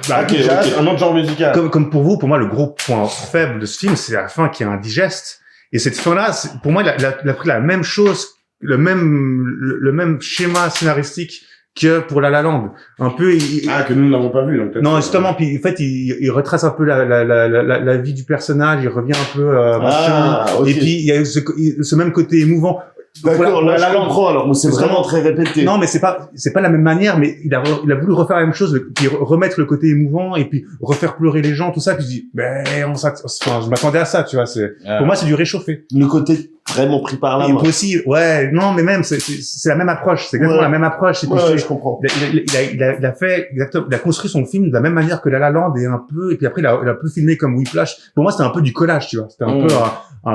un autre genre musical. Comme pour moi, le gros point faible de ce film, c'est la fin qui est indigeste. Et cette fin-là, pour moi, il a pris la même chose, le même schéma scénaristique que pour La La Land. Un peu, que nous n'avons pas vu, donc. Non, justement, puis, en fait, il retrace un peu la vie du personnage, il revient un peu, machin. Okay. Et puis, il y a ce même côté émouvant. D'accord, là, je comprends, alors, c'est vraiment très répété. Non, mais c'est pas la même manière, mais il a voulu refaire la même chose, puis remettre le côté émouvant, et puis refaire pleurer les gens, tout ça, puis je dis, je m'attendais à ça, tu vois, pour moi, c'est du réchauffé. Le côté vraiment pris par la Et main. aussi, ouais, non, mais même, c'est la même approche. C'est exactement Ouais. la même approche. Et puis, Ouais, je comprends. il a fait exactement, il a construit son film de la même manière que La La Land et un peu, et puis après, il a un peu filmé comme Whiplash. Pour moi, c'était un peu du collage, tu vois. C'était un peu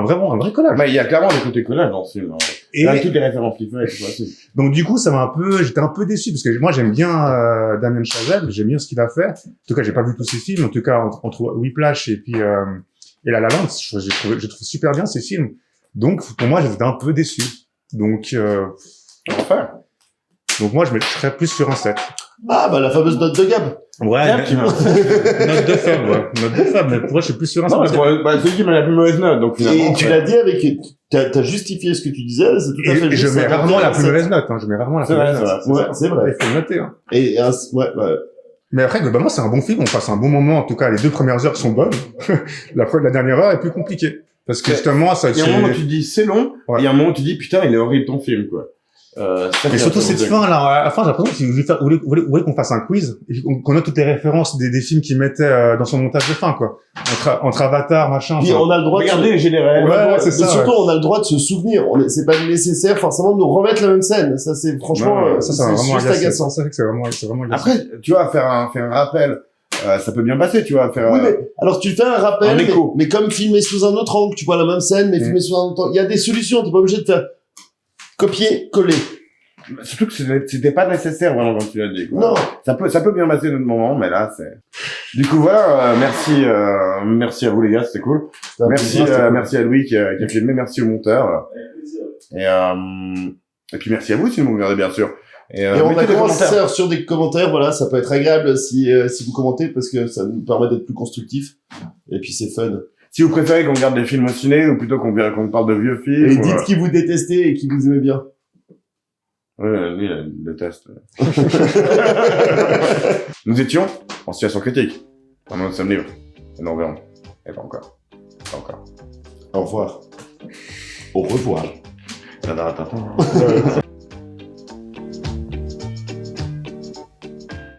vraiment un vrai collage. Bah, il y a clairement des côtés collage dans ce film. Hein. Et Avec toutes les références qu'il fait, c'est possible. donc, du coup, j'étais un peu déçu parce que moi, j'aime bien Damien Chazelle, j'aime bien ce qu'il a fait. En tout cas, j'ai pas vu tous ses films. En tout cas, entre Whiplash et puis et La La Land, j'ai trouvé super bien ces films. Donc, pour moi, j'étais un peu déçu. Donc, Enfin. donc moi, je serais plus sur un 7. Ah, bah, la fameuse note de Gab. Ouais, note de faible, ouais. Note de faible, mais pour moi, je suis plus sur un 7. Non, mais c'est lui qui m'a la plus mauvaise note, donc finalement. Et tu l'as dit avec, t'as justifié ce que tu disais, c'est tout à fait Et je juste, mets ça. rarement la plus mauvaise note, hein. Je mais rarement la plus C'est vrai, mauvaise note. c'est vrai. Ouais, c'est vrai. Il faut le noter, hein. Et ouais. Mais après, globalement, c'est un bon film. On passe un bon moment. En tout cas, les 2 premières heures sont bonnes. La dernière heure est plus compliquée. Parce que justement, ça, Il y a un moment où tu te dis c'est long, Ouais. et il y a un moment où tu te dis putain, il est horrible ton film, quoi. mais surtout cette fin là, à la fin, j'ai l'impression qu'il voulait qu'on fasse un quiz, et qu'on note toutes les références des films qu'il mettait dans son montage de fin, quoi. Entre Avatar, machin. Puis enfin. on a le droit Regardez les généraux. Ouais, c'est ça, mais surtout, ouais. on a le droit de se souvenir. C'est pas nécessaire forcément de nous remettre la même scène. Ça, c'est franchement, Non, Ça, c'est c'est vraiment juste agaçant. agaçant. C'est vrai que c'est vraiment agaçant. Après, tu vois, faire un rappel, ça peut bien passer, tu vois, faire. Oui, mais alors tu fais un rappel, Un écho. mais comme filmé sous un autre angle, tu vois la même scène, mais filmé sous un autre angle. Il y a des solutions, t'es pas obligé de faire copier, coller. Surtout que c'était pas nécessaire vraiment quand tu l'as dit. Quoi. Non. Ça peut bien passer notre moment, mais là c'est. Du coup voilà, merci à vous les gars, c'était cool. Merci à Louis qui a filmé, merci au monteur. Et puis merci à vous si vous me regardez bien sûr. Et on a mettez des commentaires. commencé sur des commentaires, voilà, ça peut être agréable si vous commentez parce que ça nous permet d'être plus constructif. Et puis c'est fun. Si vous préférez qu'on regarde des films au ciné ou plutôt qu'on parle de vieux films. Et dites qui vous détestez et qui vous aimez bien. Ouais, lui, il le teste. Nous étions en situation critique. Pendant nous sommes libres. Et nous reverrons. Et pas encore. Pas encore. Au revoir. Au revoir. Ta-ta-ta-ta.